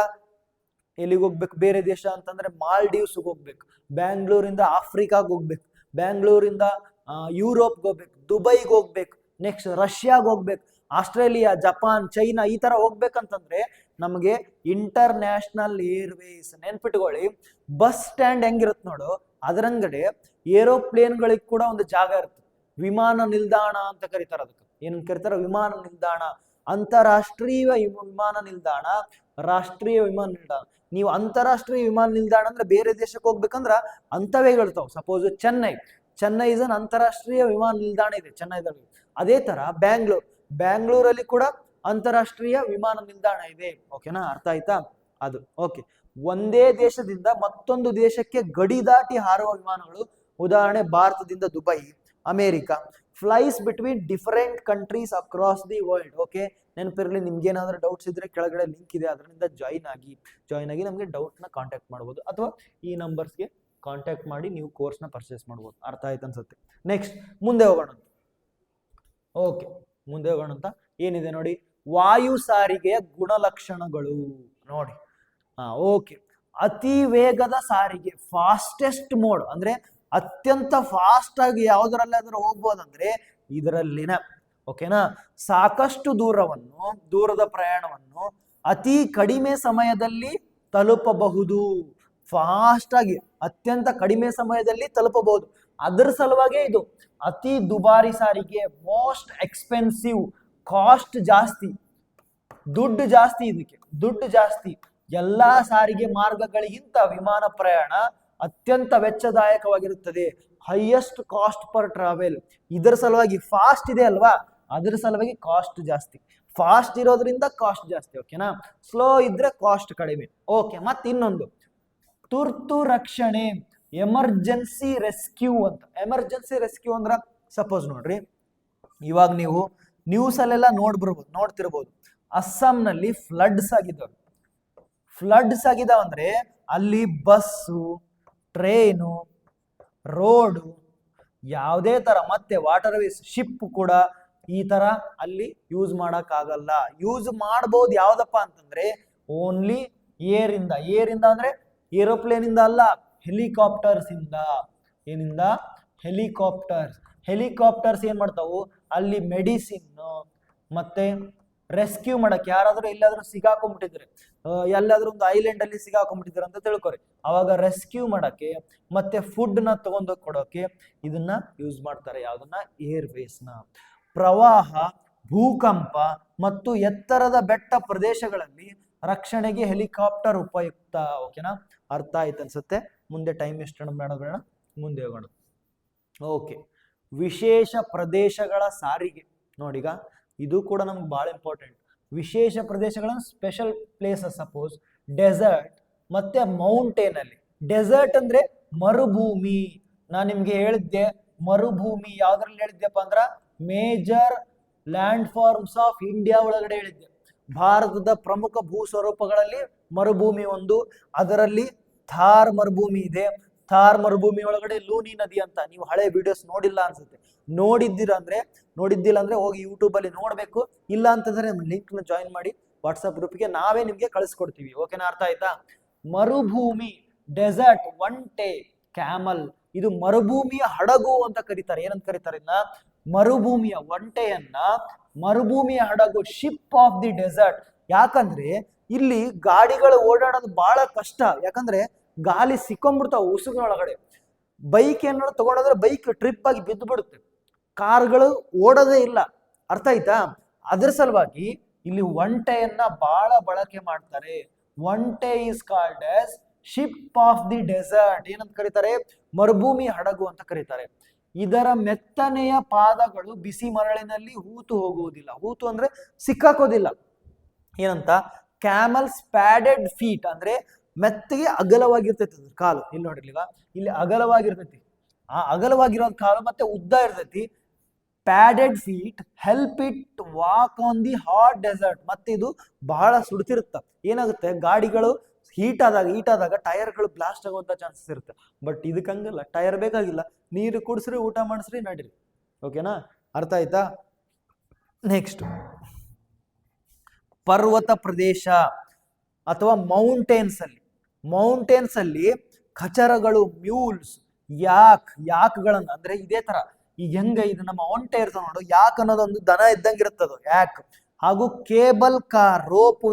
ಎಲ್ಲಿಗೆ ಹೋಗ್ಬೇಕು ಬೇರೆ ದೇಶ ಅಂತಂದ್ರೆ ಮಾಲ್ಡೀವ್ಸ್ಗೆ ಹೋಗ್ಬೇಕು, ಬ್ಯಾಂಗ್ಳೂರಿಂದ ಆಫ್ರಿಕಾಗೆ ಹೋಗ್ಬೇಕು, ಬ್ಯಾಂಗ್ಳೂರಿಂದ ಯುರೋಪ್ಗೆ ಹೋಗ್ಬೇಕು, ದುಬೈಗೆ ಹೋಗ್ಬೇಕು, ನೆಕ್ಸ್ಟ್ ರಷ್ಯಾಗೆ ಹೋಗ್ಬೇಕು, ಆಸ್ಟ್ರೇಲಿಯಾ, ಜಪಾನ್, ಚೈನಾ ಈ ತರ ಹೋಗ್ಬೇಕಂತಂದ್ರೆ ನಮಗೆ ಇಂಟರ್ನ್ಯಾಷನಲ್ ಏರ್ವೇಸ್. ನೆನ್ಪಿಟ್ಕೊಳ್ಳಿ, ಬಸ್ ಸ್ಟ್ಯಾಂಡ್ ಹೆಂಗಿರುತ್ತೆ ನೋಡು, ಅದರಂಗಡೆ ಏರೋಪ್ಲೇನ್ಗಳಿಗೆ ಕೂಡ ಒಂದು ಜಾಗ ಇರುತ್ತೆ. ವಿಮಾನ ನಿಲ್ದಾಣ ಅಂತ ಕರೀತಾರೆ. ಅದಕ್ಕೆ ಏನಂತ ಕರೀತಾರೆ? ವಿಮಾನ ನಿಲ್ದಾಣ. ಅಂತಾರಾಷ್ಟ್ರೀಯ ವಿಮಾನ ನಿಲ್ದಾಣ, ರಾಷ್ಟ್ರೀಯ ವಿಮಾನ ನಿಲ್ದಾಣ. ನೀವು ಅಂತಾರಾಷ್ಟ್ರೀಯ ವಿಮಾನ ನಿಲ್ದಾಣ ಅಂದ್ರೆ ಬೇರೆ ದೇಶಕ್ಕೆ ಹೋಗ್ಬೇಕಂದ್ರ ಅಂತವೇ ಹೇಳ್ತಾವ. ಸಪೋಸ್ ಚೆನ್ನೈ ಇಸ್ ಅನ್ ಅಂತಾರಾಷ್ಟ್ರೀಯ ವಿಮಾನ ನಿಲ್ದಾಣ ಇದೆ ಚೆನ್ನೈದಲ್ಲಿ. ಅದೇ ತರ ಬ್ಯಾಂಗ್ಳೂರಲ್ಲಿ ಕೂಡ ಅಂತಾರಾಷ್ಟ್ರೀಯ ವಿಮಾನ ನಿಲ್ದಾಣ ಇದೆ. ಓಕೆನಾ? ಅರ್ಥ ಆಯ್ತಾ? ಅದು ಓಕೆ. ಒಂದೇ ದೇಶದಿಂದ ಮತ್ತೊಂದು ದೇಶಕ್ಕೆ ಗಡಿ ದಾಟಿ ಹಾರುವ ವಿಮಾನಗಳು. ಉದಾಹರಣೆ ಭಾರತದಿಂದ Dubai, America. Flies between different countries across the world. Okay, ನೆನಪಿರಲಿ. ನಿಮ್ಗೆ ಏನಾದ್ರೂ ಡೌಟ್ಸ್ ಇದ್ರೆ ಕೆಳಗಡೆ ಲಿಂಕ್ ಇದೆ, ಅದರಿಂದ ಜಾಯಿನ್ ಆಗಿ ನಮಗೆ ಡೌಟ್ನ ಕಾಂಟ್ಯಾಕ್ಟ್ ಮಾಡ್ಬೋದು, ಅಥವಾ ಈ ನಂಬರ್ಸ್ಗೆ ಕಾಂಟ್ಯಾಕ್ಟ್ ಮಾಡಿ ನೀವು ಕೋರ್ಸ್ನ ಪರ್ಚೇಸ್ ಮಾಡ್ಬೋದು. ಅರ್ಥ ಆಯ್ತು ಅನ್ಸುತ್ತೆ. ನೆಕ್ಸ್ಟ್ ಮುಂದೆ ಹೋಗೋಣ. ಓಕೆ, ಮುಂದೆ ಹೋಗೋಣ ಅಂತ ಏನಿದೆ ನೋಡಿ, ವಾಯು ಸಾರಿಗೆಯ ಗುಣಲಕ್ಷಣಗಳು ನೋಡಿ. ಓಕೆ, ಅತಿ ವೇಗದ ಸಾರಿಗೆ, ಫಾಸ್ಟೆಸ್ಟ್ ಮೋಡ್ ಅಂದ್ರೆ ಅತ್ಯಂತ ಫಾಸ್ಟ್ ಆಗಿ ಯಾವುದರಲ್ಲಾದ್ರೂ ಹೋಗ್ಬೋದಂದ್ರೆ ಇದರಲ್ಲಿನ. ಓಕೆನಾ? ಸಾಕಷ್ಟು ದೂರದ ಪ್ರಯಾಣವನ್ನು ಅತಿ ಕಡಿಮೆ ಸಮಯದಲ್ಲಿ ತಲುಪಬಹುದು. ಫಾಸ್ಟ್ ಆಗಿ ಅತ್ಯಂತ ಕಡಿಮೆ ಸಮಯದಲ್ಲಿ ತಲುಪಬಹುದು. ಅದರ ಸಲುವಾಗಿ ಇದು ಅತಿ ದುಬಾರಿ ಸಾರಿಗೆ, ಮೋಸ್ಟ್ ಎಕ್ಸ್ಪೆನ್ಸಿವ್, ಕಾಸ್ಟ್ ಜಾಸ್ತಿ, ದುಡ್ಡು ಜಾಸ್ತಿ. ಇದಕ್ಕೆ ದುಡ್ಡು ಜಾಸ್ತಿ. ಎಲ್ಲಾ ಸಾರಿಗೆ ಮಾರ್ಗಗಳಿಗಿಂತ ವಿಮಾನ ಪ್ರಯಾಣ ಅತ್ಯಂತ ವೆಚ್ಚದಾಯಕವಾಗಿರುತ್ತದೆ. Highest cost per travel. ಇದರ ಸಲುವಾಗಿ ಫಾಸ್ಟ್ ಇದೆ ಅಲ್ವಾ, ಅದರ ಸಲುವಾಗಿ ಕಾಸ್ಟ್ ಜಾಸ್ತಿ. ಫಾಸ್ಟ್ ಇರೋದ್ರಿಂದ ಕಾಸ್ಟ್ ಜಾಸ್ತಿ. ಓಕೆನಾ? ಸ್ಲೋ ಇದ್ರೆ ಕಾಸ್ಟ್ ಕಡಿಮೆ. ಓಕೆ, ಮತ್ತೆ ಇನ್ನೊಂದು ತುರ್ತು ರಕ್ಷಣೆ, ಎಮರ್ಜೆನ್ಸಿ ರೆಸ್ಕ್ಯೂ ಅಂತ. ಎಮರ್ಜೆನ್ಸಿ ರೆಸ್ಕ್ಯೂ ಅಂದ್ರ ಸಪೋಸ್ ನೋಡ್ರಿ, ಇವಾಗ ನೀವು ನ್ಯೂಸ್ ಅಲ್ಲೆಲ್ಲ ನೋಡ್ತಿರ್ಬೋದು, ಅಸ್ಸಾಂನಲ್ಲಿ ಫ್ಲಡ್ಸ್ ಆಗಿದ್ದಾವೆ. ಫ್ಲಡ್ಸ್ ಆಗಿದಾವ ಅಂದ್ರೆ ಅಲ್ಲಿ ಬಸ್ಸು, ಟ್ರೈನು, ರೋಡು, ಯಾವುದೇ ತರ, ಮತ್ತೆ ವಾಟರ್ ವೇಸ್, ಶಿಪ್ ಕೂಡ ಈ ತರ ಅಲ್ಲಿ ಯೂಸ್ ಮಾಡಕ್ ಆಗಲ್ಲ. ಯೂಸ್ ಮಾಡಬಹುದು ಯಾವ್ದಪ್ಪ ಅಂತಂದ್ರೆ ಓನ್ಲಿ ಏರ್ ಇಂದ ಅಂದ್ರೆ ಏರೋಪ್ಲೇನ್ ಇಂದ ಅಲ್ಲ, ಹೆಲಿಕಾಪ್ಟರ್ಸ್ ಇಂದ. ಏನಿಂದ? ಹೆಲಿಕಾಪ್ಟರ್ಸ್ ಏನ್ ಮಾಡ್ತಾವು, ಅಲ್ಲಿ ಮೆಡಿಸಿನ್ ಮತ್ತೆ ರೆಸ್ಕ್ಯೂ ಮಾಡಕ್, ಯಾರಾದ್ರೂ ಎಲ್ಲಾದ್ರೂ ಸಿಗಾಕೊಂಡ್ಬಿಟ್ಟಿದ್ರೆ, ಎಲ್ಲಾದ್ರೂ ಒಂದು ಐಲ್ಯಾಂಡ್ ಅಲ್ಲಿ ಸಿಗಾಕೊಂಡ್ಬಿಟ್ಟಿದ್ರೆ ಅಂತ ತಿಳ್ಕೊರಿ, ಅವಾಗ ರೆಸ್ಕ್ಯೂ ಮಾಡಕ್ಕೆ ಮತ್ತೆ ಫುಡ್ ನ ತಗೊಂಡೋಗಿ ಕೊಡೋಕೆ ಇದನ್ನ ಯೂಸ್ ಮಾಡ್ತಾರೆ. ಯಾವ್ದನ್ನ? ಏರ್ವೇಸ್ ನ. ಪ್ರವಾಹ, ಭೂಕಂಪ ಮತ್ತು ಎತ್ತರದ ಬೆಟ್ಟ ಪ್ರದೇಶಗಳಲ್ಲಿ ರಕ್ಷಣೆಗೆ ಹೆಲಿಕಾಪ್ಟರ್ ಉಪಯುಕ್ತ. ಓಕೆನಾ? ಅರ್ಥ ಆಯ್ತು ಅನ್ಸುತ್ತೆ. ಮುಂದೆ ಟೈಮ್ ಎಷ್ಟು ಬೇಡ, ಮುಂದೆ ಹೋಗೋಣ. ಓಕೆ, ವಿಶೇಷ ಪ್ರದೇಶಗಳ ಸಾರಿಗೆ. ನೋಡೀಗ ಇದು ಕೂಡ ನಮ್ಗೆ ಬಹಳ ಇಂಪಾರ್ಟೆಂಟ್. ವಿಶೇಷ ಪ್ರದೇಶಗಳನ್ನ ಸ್ಪೆಷಲ್ ಪ್ಲೇಸಸ್, ಸಪೋಸ್ ಡೆಸರ್ಟ್ ಮತ್ತೆ ಮೌಂಟೇನ್ ಅಲ್ಲಿ. ಡೆಸರ್ಟ್ ಅಂದ್ರೆ ಮರುಭೂಮಿ. ನಾನ್ ನಿಮ್ಗೆ ಹೇಳಿದ್ದೆ ಮರುಭೂಮಿ ಯಾವ್ದ್ರಲ್ಲಿ ಹೇಳಿದ್ದೆಪ್ಪ ಅಂದ್ರ major landforms of India ಒಳಗಡೆ ಹೇಳಿದ್ದೆ. ಭಾರತದ ಪ್ರಮುಖ ಭೂ ಸ್ವರೂಪಗಳಲ್ಲಿ ಮರುಭೂಮಿ ಒಂದು. ಅದರಲ್ಲಿ ಥಾರ್ ಮರುಭೂಮಿ ಇದೆ. ಥಾರ್ ಮರುಭೂಮಿ ಒಳಗಡೆ ಲೂನಿ ನದಿ ಅಂತ. ನೀವು ಹಳೆ ವಿಡಿಯೋಸ್ ನೋಡಿಲ್ಲ ಅನ್ಸುತ್ತೆ. ನೋಡಿದ್ದಿಲ್ಲ ಅಂದ್ರೆ ಹೋಗಿ ಯೂಟ್ಯೂಬ್ ಅಲ್ಲಿ ನೋಡ್ಬೇಕು. ಇಲ್ಲ ಅಂತಂದ್ರೆ ಲಿಂಕ್ ನ ಜಾಯಿನ್ ಮಾಡಿ ವಾಟ್ಸ್ಆಪ್ ಗ್ರೂಪ್ಗೆ, ನಾವೇ ನಿಮ್ಗೆ ಕಳಿಸ್ಕೊಡ್ತೀವಿ. ಓಕೆನಾ? ಅರ್ಥ ಆಯ್ತಾ? ಮರುಭೂಮಿ, ಡೆಸರ್ಟ್, ಒಂಟೆ, ಕ್ಯಾಮಲ್, ಇದು ಮರುಭೂಮಿಯ ಹಡಗು ಅಂತ ಕರೀತಾರೆ. ಏನಂತ ಕರೀತಾರೆ? ಮರುಭೂಮಿಯ ಒಂಟೆಯನ್ನ ಮರುಭೂಮಿಯ ಹಡಗು, ಶಿಪ್ ಆಫ್ ದಿ ಡೆಸರ್ಟ್. ಯಾಕಂದ್ರೆ ಇಲ್ಲಿ ಗಾಡಿಗಳು ಓಡಾಡೋದು ಬಹಳ ಕಷ್ಟ. ಯಾಕಂದ್ರೆ ಗಾಳಿ ಸಿಕ್ಕೊಂಡ್ಬಿಡ್ತಾವ ಉಸುಗಿನೊಳಗಡೆ. ಬೈಕ್ ಏನಾದ್ರು ತಗೊಂಡೋದ್ರೆ ಬೈಕ್ ಟ್ರಿಪ್ ಆಗಿ ಬಿದ್ದು ಬಿಡುತ್ತೆ. ಕಾರ್ಗಳು ಓಡೋದೇ ಇಲ್ಲ. ಅರ್ಥ ಆಯ್ತಾ? ಅದ್ರ ಸಲುವಾಗಿ ಇಲ್ಲಿ ಒಂಟೆಯನ್ನ ಬಹಳ ಬಳಕೆ ಮಾಡ್ತಾರೆ. ಒಂಟೆ is called as ship of the desert. ಏನಂತ ಕರೀತಾರೆ? ಮರುಭೂಮಿ ಹಡಗು ಅಂತ ಕರೀತಾರೆ. ಇದರ ಮೆತ್ತನೆಯ ಪಾದಗಳು ಬಿಸಿ ಮರಳಿನಲ್ಲಿ ಹೂತು ಹೋಗುವುದಿಲ್ಲ. ಹೂತು ಅಂದ್ರೆ ಸಿಕ್ಕಾಕೋದಿಲ್ಲ. ಏನಂತ? ಕ್ಯಾಮಲ್ಸ್ ಪ್ಯಾಡೆಡ್ ಫೀಟ್ ಅಂದ್ರೆ ಮೆತ್ತಗೆ ಅಗಲವಾಗಿರ್ತೈತಿ ಕಾಲು. ಇಲ್ಲಿ ನೋಡ್ರಿ, ಇಲ್ಲಿ ಅಗಲವಾಗಿರ್ತೈತಿ. ಆ ಅಗಲವಾಗಿರೋ ಕಾಲು ಮತ್ತೆ ಉದ್ದ ಇರ್ತೈತಿ. Padded feet help it walk on the hot desert. ಮತ್ತೆ ಇದು ಬಹಳ ಸುಡ್ತಿರುತ್ತ. ಏನಾಗುತ್ತೆ, ಗಾಡಿಗಳು ಹೀಟ್ ಆದಾಗ ಟೈರ್ಗಳು ಬ್ಲಾಸ್ಟ್ ಆಗುವಂತ ಚಾನ್ಸಸ್ ಇರುತ್ತೆ. ಬಟ್ ಇದಕ್ಕಂಗಿಲ್ಲ, ಟೈರ್ ಬೇಕಾಗಿಲ್ಲ, ನೀರು ಕುಡಿಸ್ರಿ, ಊಟ ಮಾಡಿಸ್ರಿ, ನಡೀರಿ. ಓಕೆನಾ? ಅರ್ಥ ಆಯ್ತಾ? ನೆಕ್ಸ್ಟ್, ಪರ್ವತ ಪ್ರದೇಶ ಅಥವಾ ಮೌಂಟೇನ್ಸ್ ಅಲ್ಲಿ ಖಚರಗಳು, ಮ್ಯೂಲ್ಸ್, ಯಾಕ್ಗಳನ್ನ, ಅಂದ್ರೆ ಇದೇ ತರ ಈಗ ಹೆಂಗ ಇದು ನಮ್ಮ ಒಂಟೆ ಇರ್ತಾವ ನೋಡು, ಯಾಕ್ ಅನ್ನೋದೊಂದು ದನ ಇದ್ದಂಗೆ ಇರುತ್ತದು, ಯಾಕ್. ಹಾಗೂ ಕೇಬಲ್ ಕಾರ್, ರೋಪ್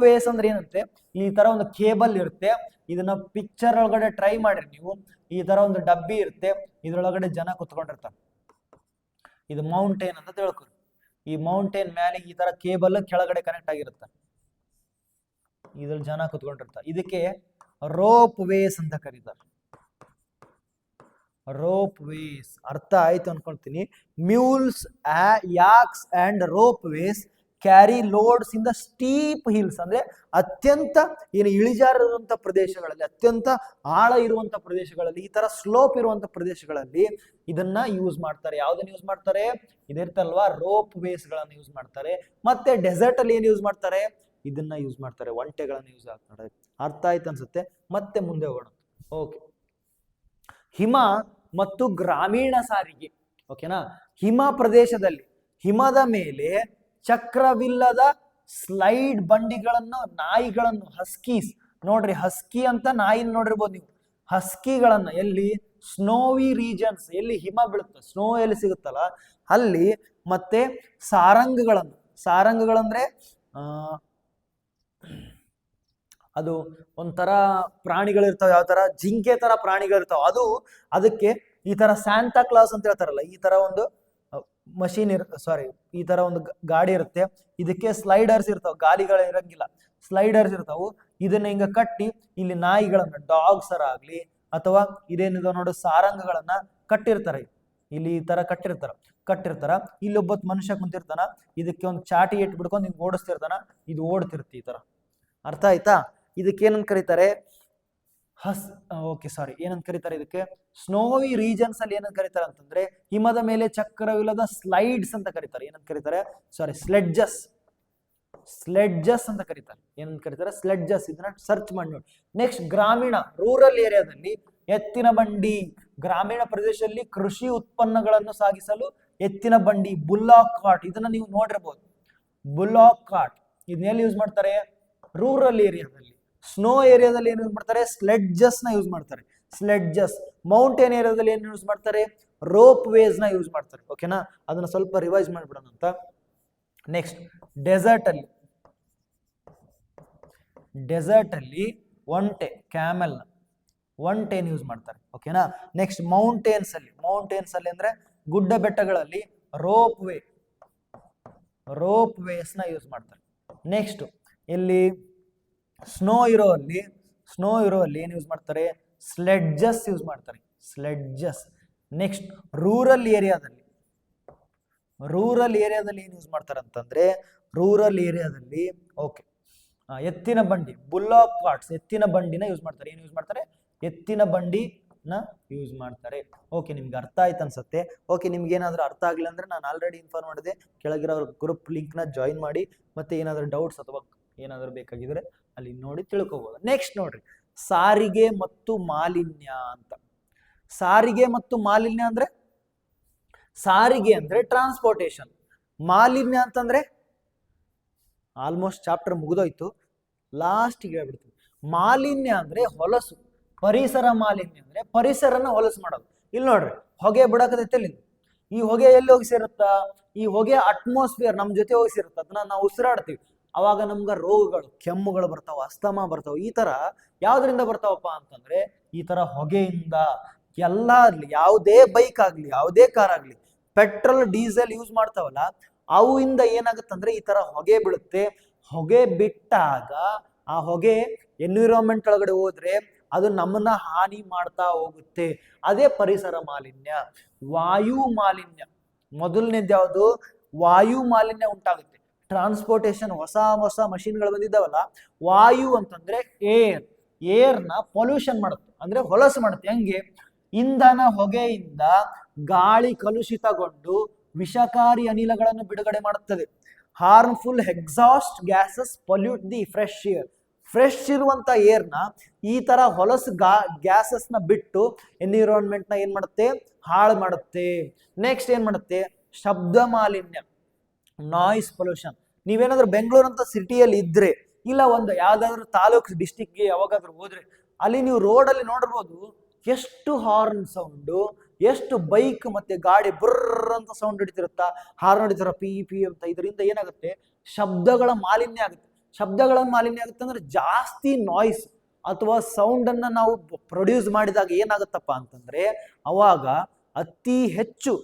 ವೇಸ್ ಅಂದ್ರೆ ಏನಂತೆ, ಈ ತರ ಒಂದು ಕೇಬಲ್ ಇರುತ್ತೆ. ಇದನ್ನ ಪಿಕ್ಚರ್ ಒಳಗಡೆ ಟ್ರೈ ಮಾಡಿರಿ ನೀವು. ಈ ತರ ಒಂದು ಡಬ್ಬಿ ಇರುತ್ತೆ, ಇದ್ರೊಳಗಡೆ ಜನ ಕುತ್ಕೊಂಡಿರ್ತಾರೆ. ಇದು ಮೌಂಟೇನ್ ಅಂತ ತಿಳ್ಕೊರಿ. ಈ ಮೌಂಟೇನ್ ಮೇಲೆ ಈ ತರ ಕೇಬಲ್ ಕೆಳಗಡೆ ಕನೆಕ್ಟ್ ಆಗಿರುತ್ತೆ, ಇದ್ರಲ್ಲಿ ಜನ ಕುತ್ಕೊಂಡಿರ್ತಾರೆ. ಇದಕ್ಕೆ ರೋಪ್ ವೇಸ್ ಅಂತ ಕರೀತಾರೆ. ರೋಪ್ ವೇಸ್ ಅರ್ಥ ಆಯ್ತು ಅನ್ಕೊಳ್ತೀನಿ. Mules, yaks and ropeways carry loads in the steep hills. ಅಂದ್ರೆ ಅತ್ಯಂತ ಇಳಿಜಾರಿರುವಂತ ಪ್ರದೇಶಗಳಲ್ಲಿ, ಅತ್ಯಂತ ಆಳ ಇರುವಂತ ಪ್ರದೇಶಗಳಲ್ಲಿ, ಈ ತರ ಸ್ಲೋಪ್ ಇರುವಂತ ಪ್ರದೇಶಗಳಲ್ಲಿ ಇದನ್ನ ಯೂಸ್ ಮಾಡ್ತಾರೆ. ಯಾವ್ದನ್ನ ಯೂಸ್ ಮಾಡ್ತಾರೆ? ಇದಿರ್ತಲ್ವಾ, ರೋಪ್ ವೇಸ್ ಗಳನ್ನ ಯೂಸ್ ಮಾಡ್ತಾರೆ. ಮತ್ತೆ ಡೆಸರ್ಟ್ ಅಲ್ಲಿ ಏನ್ ಯೂಸ್ ಮಾಡ್ತಾರೆ? ಇದನ್ನ ಯೂಸ್ ಮಾಡ್ತಾರೆ, ಒಂಟೆಗಳನ್ನ ಯೂಸ್ ಮಾಡ್ತಾರೆ. ಅರ್ಥ ಆಯ್ತು ಅನ್ಸುತ್ತೆ. ಮತ್ತೆ ಮುಂದೆ ಹೋಗೋಣ. ಓಕೆ, ಹಿಮ ಮತ್ತು ಗ್ರಾಮೀಣ ಸಾರಿಗೆ. ಓಕೆನಾ? ಹಿಮ ಪ್ರದೇಶದಲ್ಲಿ ಹಿಮದ ಮೇಲೆ ಚಕ್ರವಿಲ್ಲದ ಸ್ಲೈಡ್ ಬಂಡಿಗಳನ್ನು, ನಾಯಿಗಳನ್ನು, ಹಸ್ಕೀಸ್ ನೋಡ್ರಿ, ಹಸ್ಕಿ ಅಂತ ನಾಯಿನ ನೋಡಿರ್ಬೋದು ನೀವು. ಹಸ್ಕಿಗಳನ್ನ ಎಲ್ಲಿ? ಸ್ನೋವಿ ರೀಜನ್ಸ್, ಎಲ್ಲಿ ಹಿಮ ಬೀಳುತ್ತೆ, ಸ್ನೋ ಎಲ್ಲಿ ಸಿಗುತ್ತಲ್ಲ ಅಲ್ಲಿ. ಮತ್ತೆ ಸಾರಂಗಗಳಂದ್ರೆ ಅದು ಒಂಥರ ಪ್ರಾಣಿಗಳಿರ್ತಾವ. ಯಾವ ತರ? ಜಿಂಕೆ ತರ ಪ್ರಾಣಿಗಳಿರ್ತಾವ. ಅದಕ್ಕೆ ಈ ತರ ಸ್ಯಾಂತಾ ಕ್ಲಾಸ್ ಅಂತ ಹೇಳ್ತಾರಲ್ಲ, ಈ ತರ ಒಂದು ಮಷೀನ್ ಈ ತರ ಒಂದು ಗಾಡಿ ಇರುತ್ತೆ. ಇದಕ್ಕೆ ಸ್ಲೈಡರ್ಸ್ ಇರ್ತಾವ, ಗಾಲಿಗಳು ಇರಂಗಿಲ್ಲ, ಸ್ಲೈಡರ್ಸ್ ಇರ್ತಾವು. ಇದನ್ನ ಹಿಂಗ ಕಟ್ಟಿ ಇಲ್ಲಿ ನಾಯಿಗಳನ್ನ, ಡಾಗ್ಸ್ ಆಗ್ಲಿ ಅಥವಾ ಇದೇನಿದೆ ನೋಡು ಸಾರಂಗಗಳನ್ನ ಕಟ್ಟಿರ್ತಾರೆ. ಇಲ್ಲಿ ಈ ತರ ಕಟ್ಟಿರ್ತಾರ. ಇಲ್ಲಿ ಒಬ್ಬ ಮನುಷ್ಯ ಕುಂತಿರ್ತಾನ, ಇದಕ್ಕೆ ಒಂದು ಚಾಟಿ ಇಟ್ಬಿಡ್ಕೊಂಡು ಹಿಂಗ್ ಓಡಿಸ್ತಿರ್ತಾನ, ಇದು ಓಡ್ತಿರ್ತಿ ಈ ತರ. ಅರ್ಥ ಆಯ್ತಾ? ಇದಕ್ಕೆ ಏನಂತ ಕರೀತಾರೆ? ಓಕೆ ಸಾರಿ, ಏನಂತ ಕರೀತಾರೆ ಇದಕ್ಕೆ, ಸ್ನೋವಿ ರೀಜನ್ಸ್ ಅಲ್ಲಿ ಏನಂತ ಕರೀತಾರೆ ಅಂತಂದ್ರೆ ಹಿಮದ ಮೇಲೆ ಚಕ್ರವಿಲ್ಲದ ಸ್ಲೈಡ್ಸ್ ಅಂತ ಕರೀತಾರೆ. ಏನಂತ ಕರೀತಾರೆ, ಸಾರಿ ಸ್ಲೆಡ್ಜಸ್ ಅಂತ ಕರೀತಾರೆ. ಏನಂತ ಕರೀತಾರೆ, ಸ್ಲೆಡ್ಜಸ್. ಇದನ್ನ ಸರ್ಚ್ ಮಾಡಿ ನೋಡಿ. ನೆಕ್ಸ್ಟ್ ಗ್ರಾಮೀಣ ರೂರಲ್ ಏರಿಯಾದಲ್ಲಿ ಎತ್ತಿನ ಬಂಡಿ, ಗ್ರಾಮೀಣ ಪ್ರದೇಶದಲ್ಲಿ ಕೃಷಿ ಉತ್ಪನ್ನಗಳನ್ನು ಸಾಗಿಸಲು ಎತ್ತಿನ ಬಂಡಿ, ಬುಲ್ಲಾಕ್ ಕಾರ್ಟ್, ಇದನ್ನ ನೀವು ನೋಡಿರ್ಬೋದು. ಬುಲ್ಲಾಕ್ ಕಾರ್ಟ್ ಇದನ್ನೆಲ್ಲಿ ಯೂಸ್ ಮಾಡ್ತಾರೆ, ರೂರಲ್ ಏರಿಯಾದಲ್ಲಿ. ಸ್ನೋ ಏರಿಯಾದಲ್ಲಿ ಏನು ಯೂಸ್ ಮಾಡ್ತಾರೆ, ಸ್ಲೆಡ್ಜಸ್ ನ ಯೂಸ್ ಮಾಡ್ತಾರೆ. ಸ್ಲೆಡ್ಜಸ್. ಮೌಂಟೇನ್ ಏರಿಯಾದಲ್ಲಿ ಏನು ಯೂಸ್ ಮಾಡ್ತಾರೆ, ರೋಪ್ ವೇಸ್ ನ ಯೂಸ್ ಮಾಡ್ತಾರೆ. ಓಕೆನಾ, ಅದನ್ನ ಸ್ವಲ್ಪ ರಿವೈಸ್ ಮಾಡ್ಬಿಡೋಣ ಅಂತ. ನೆಕ್ಸ್ಟ್ ಡೆಸರ್ಟ್ ಅಲ್ಲಿ ಒಂಟೆ, ಕ್ಯಾಮೆಲ್ ಒಂಟೆನ ಯೂಸ್ ಮಾಡ್ತಾರೆ. ಓಕೆನಾ. ನೆಕ್ಸ್ಟ್ ಮೌಂಟೇನ್ಸ್ ಅಲ್ಲಿ ಅಂದ್ರೆ ಗುಡ್ಡ ಬೆಟ್ಟಗಳಲ್ಲಿ ರೋಪ್ ವೇಸ್ ನ ಯೂಸ್ ಮಾಡ್ತಾರೆ. ನೆಕ್ಸ್ಟ್ ಇಲ್ಲಿ ಸ್ನೋ ಇರೋ ಅಲ್ಲಿ ಏನು ಯೂಸ್ ಮಾಡ್ತಾರೆ, ಸ್ಲೆಡ್ಜಸ್ ಯೂಸ್ ಮಾಡ್ತಾರೆ. ಸ್ಲೆಡ್ಜಸ್. ನೆಕ್ಸ್ಟ್ ರೂರಲ್ ಏರಿಯಾದಲ್ಲಿ ಏನು ಯೂಸ್ ಮಾಡ್ತಾರೆ ಅಂತಂದ್ರೆ, ರೂರಲ್ ಏರಿಯಾದಲ್ಲಿ ಓಕೆ ಎತ್ತಿನ ಬಂಡಿ, ಬುಲ್ಲಾಕ್ ಕಾರ್ಟ್ಸ್, ಎತ್ತಿನ ಬಂಡಿನ ಯೂಸ್ ಮಾಡ್ತಾರೆ. ಏನು ಯೂಸ್ ಮಾಡ್ತಾರೆ, ಎತ್ತಿನ ಬಂಡಿನ ಯೂಸ್ ಮಾಡ್ತಾರೆ. ಓಕೆ, ನಿಮ್ಗೆ ಅರ್ಥ ಆಯ್ತು ಅನ್ಸುತ್ತೆ. ಓಕೆ, ನಿಮ್ಗೆ ಏನಾದ್ರೂ ಅರ್ಥ ಆಗಿಲ್ಲ ಅಂದ್ರೆ ನಾನು ಆಲ್ರೆಡಿ ಇನ್ಫಾರ್ಮ್ ಮಾಡಿದೆ, ಕೆಳಗಿರೋ ಗ್ರೂಪ್ ಲಿಂಕ್ ನ ಜಾಯಿನ್ ಮಾಡಿ, ಮತ್ತೆ ಏನಾದ್ರೂ ಡೌಟ್ಸ್ ಅಥವಾ ಏನಾದ್ರೂ ಬೇಕಾಗಿದ್ರೆ ಅಲ್ಲಿ ನೋಡಿ ತಿಳ್ಕೊಬಹುದು. ನೆಕ್ಸ್ಟ್ ನೋಡ್ರಿ, ಸಾರಿಗೆ ಮತ್ತು ಮಾಲಿನ್ಯ ಅಂತ. ಸಾರಿಗೆ ಮತ್ತು ಮಾಲಿನ್ಯ ಅಂದ್ರೆ, ಸಾರಿಗೆ ಅಂದ್ರೆ ಟ್ರಾನ್ಸ್ಪೋರ್ಟೇಶನ್, ಮಾಲಿನ್ಯ ಅಂತಂದ್ರೆ ಆಲ್ಮೋಸ್ಟ್ ಚಾಪ್ಟರ್ ಮುಗಿದೋಯ್ತು, ಲಾಸ್ಟ್ಗೆ ಹೇಳ್ಬಿಡ್ತೀವಿ. ಮಾಲಿನ್ಯ ಅಂದ್ರೆ ಹೊಲಸು, ಪರಿಸರ ಮಾಲಿನ್ಯ ಅಂದ್ರೆ ಪರಿಸರನ ಹೊಲಸು ಮಾಡೋದು. ಇಲ್ಲಿ ನೋಡ್ರಿ, ಹೊಗೆ ಬಿಡಕತೈತೆ, ಈ ಹೊಗೆ ಎಲ್ಲಿ ಹೋಗಿ ಸೇರುತ್ತಾ, ಈ ಹೊಗೆ ಅಟ್ಮಾಸ್ಫಿಯರ್ ನಮ್ ಜೊತೆ ಹೋಗಿ ಸೇರುತ್ತೆ, ಅದನ್ನ ನಾವು ಉಸಿರಾಡ್ತೀವಿ. ಅವಾಗ ನಮ್ಗ ರೋಗಗಳು, ಕೆಮ್ಮುಗಳು ಬರ್ತಾವ, ಅಸ್ತಮಾ ಬರ್ತಾವ. ಈ ತರ ಯಾವ್ದ್ರಿಂದ ಬರ್ತಾವಪ್ಪ ಅಂತಂದ್ರೆ, ಈ ತರ ಹೊಗೆಯಿಂದ. ಎಲ್ಲ ಆಗ್ಲಿ, ಯಾವುದೇ ಬೈಕ್ ಆಗ್ಲಿ, ಯಾವುದೇ ಕಾರ್ ಆಗ್ಲಿ, ಪೆಟ್ರೋಲ್ ಡೀಸೆಲ್ ಯೂಸ್ ಮಾಡ್ತಾವಲ್ಲ, ಅವಿಂದ ಏನಾಗುತ್ತಂದ್ರೆ ಈ ತರ ಹೊಗೆ ಬೀಳುತ್ತೆ. ಹೊಗೆ ಬಿಟ್ಟಾಗ ಆ ಹೊಗೆ ಎನ್ವಿರಾನ್ಮೆಂಟ್ ಒಳಗಡೆ ಹೋದ್ರೆ ಅದು ನಮ್ಮನ್ನ ಹಾನಿ ಮಾಡ್ತಾ ಹೋಗುತ್ತೆ. ಅದೇ ಪರಿಸರ ಮಾಲಿನ್ಯ. ವಾಯು ಮಾಲಿನ್ಯ ಮೊದಲನೇದು ಯಾವುದು, ವಾಯು ಮಾಲಿನ್ಯ ಉಂಟಾಗುತ್ತೆ. ಟ್ರಾನ್ಸ್ಪೋರ್ಟೇಶನ್, ಹೊಸ ಮಷಿನ್ಗಳು ಬಂದಿದ್ದಾವಲ್ಲ, ವಾಯು ಅಂತಂದ್ರೆ ಏರ್ನ ಪೊಲ್ಯೂಷನ್ ಮಾಡುತ್ತೆ, ಅಂದ್ರೆ ಹೊಲಸು ಮಾಡುತ್ತೆ. ಹೆಂಗೆ, ಇಂಧನ ಹೊಗೆಯಿಂದ ಗಾಳಿ ಕಲುಷಿತಗೊಂಡು ವಿಷಕಾರಿ ಅನಿಲಗಳನ್ನು ಬಿಡುಗಡೆ ಮಾಡುತ್ತದೆ. Harmful exhaust gases pollute the fresh air. Fresh ಇರುವಂತ ಏರ್ನ ಈ ತರ ಹೊಲಸು ಗ್ಯಾಸಸ್ ನ ಬಿಟ್ಟು ಎನ್ವಿರಾನ್ಮೆಂಟ್ ನ ಏನ್ ಮಾಡುತ್ತೆ, ಹಾಳು ಮಾಡುತ್ತೆ. ನೆಕ್ಸ್ಟ್ ಏನ್ ಮಾಡುತ್ತೆ, ಶಬ್ದ ಮಾಲಿನ್ಯ, ನಾಯ್ಸ್ ಪೊಲ್ಯೂಷನ್. ನೀವೇನಾದ್ರೂ ಬೆಂಗಳೂರು ಅಂತ ಸಿಟಿಯಲ್ಲಿ ಇದ್ರೆ, ಇಲ್ಲ ಒಂದು ಯಾವ್ದಾದ್ರು ತಾಲೂಕು ಡಿಸ್ಟಿಕ್ಗೆ ಯಾವಾಗಾದ್ರೂ ಹೋದ್ರೆ, ಅಲ್ಲಿ ನೀವು ರೋಡ್ ಅಲ್ಲಿ ನೋಡಿರ್ಬೋದು, ಎಷ್ಟು ಹಾರ್ನ್ ಸೌಂಡು, ಎಷ್ಟು ಬೈಕ್ ಮತ್ತೆ ಗಾಡಿ ಬರ್ರ ಅಂತ ಸೌಂಡ್ ಹಿಡಿತಿರುತ್ತಾ, ಹಾರ್ನ್ ಹೊಡಿತಾರ ಪಿ ಪಿ ಅಂತ. ಇದರಿಂದ ಏನಾಗುತ್ತೆ, ಶಬ್ದಗಳ ಮಾಲಿನ್ಯ ಆಗುತ್ತೆ. ಶಬ್ದಗಳ ಮಾಲಿನ್ಯ ಆಗುತ್ತೆ ಅಂದ್ರೆ ಜಾಸ್ತಿ ನಾಯ್ಸ್ ಅಥವಾ ಸೌಂಡ್ ಅನ್ನ ನಾವು ಪ್ರೊಡ್ಯೂಸ್ ಮಾಡಿದಾಗ ಏನಾಗುತ್ತಪ್ಪ ಅಂತಂದ್ರೆ, ಅವಾಗ ಅತಿ ಹೆಚ್ಚು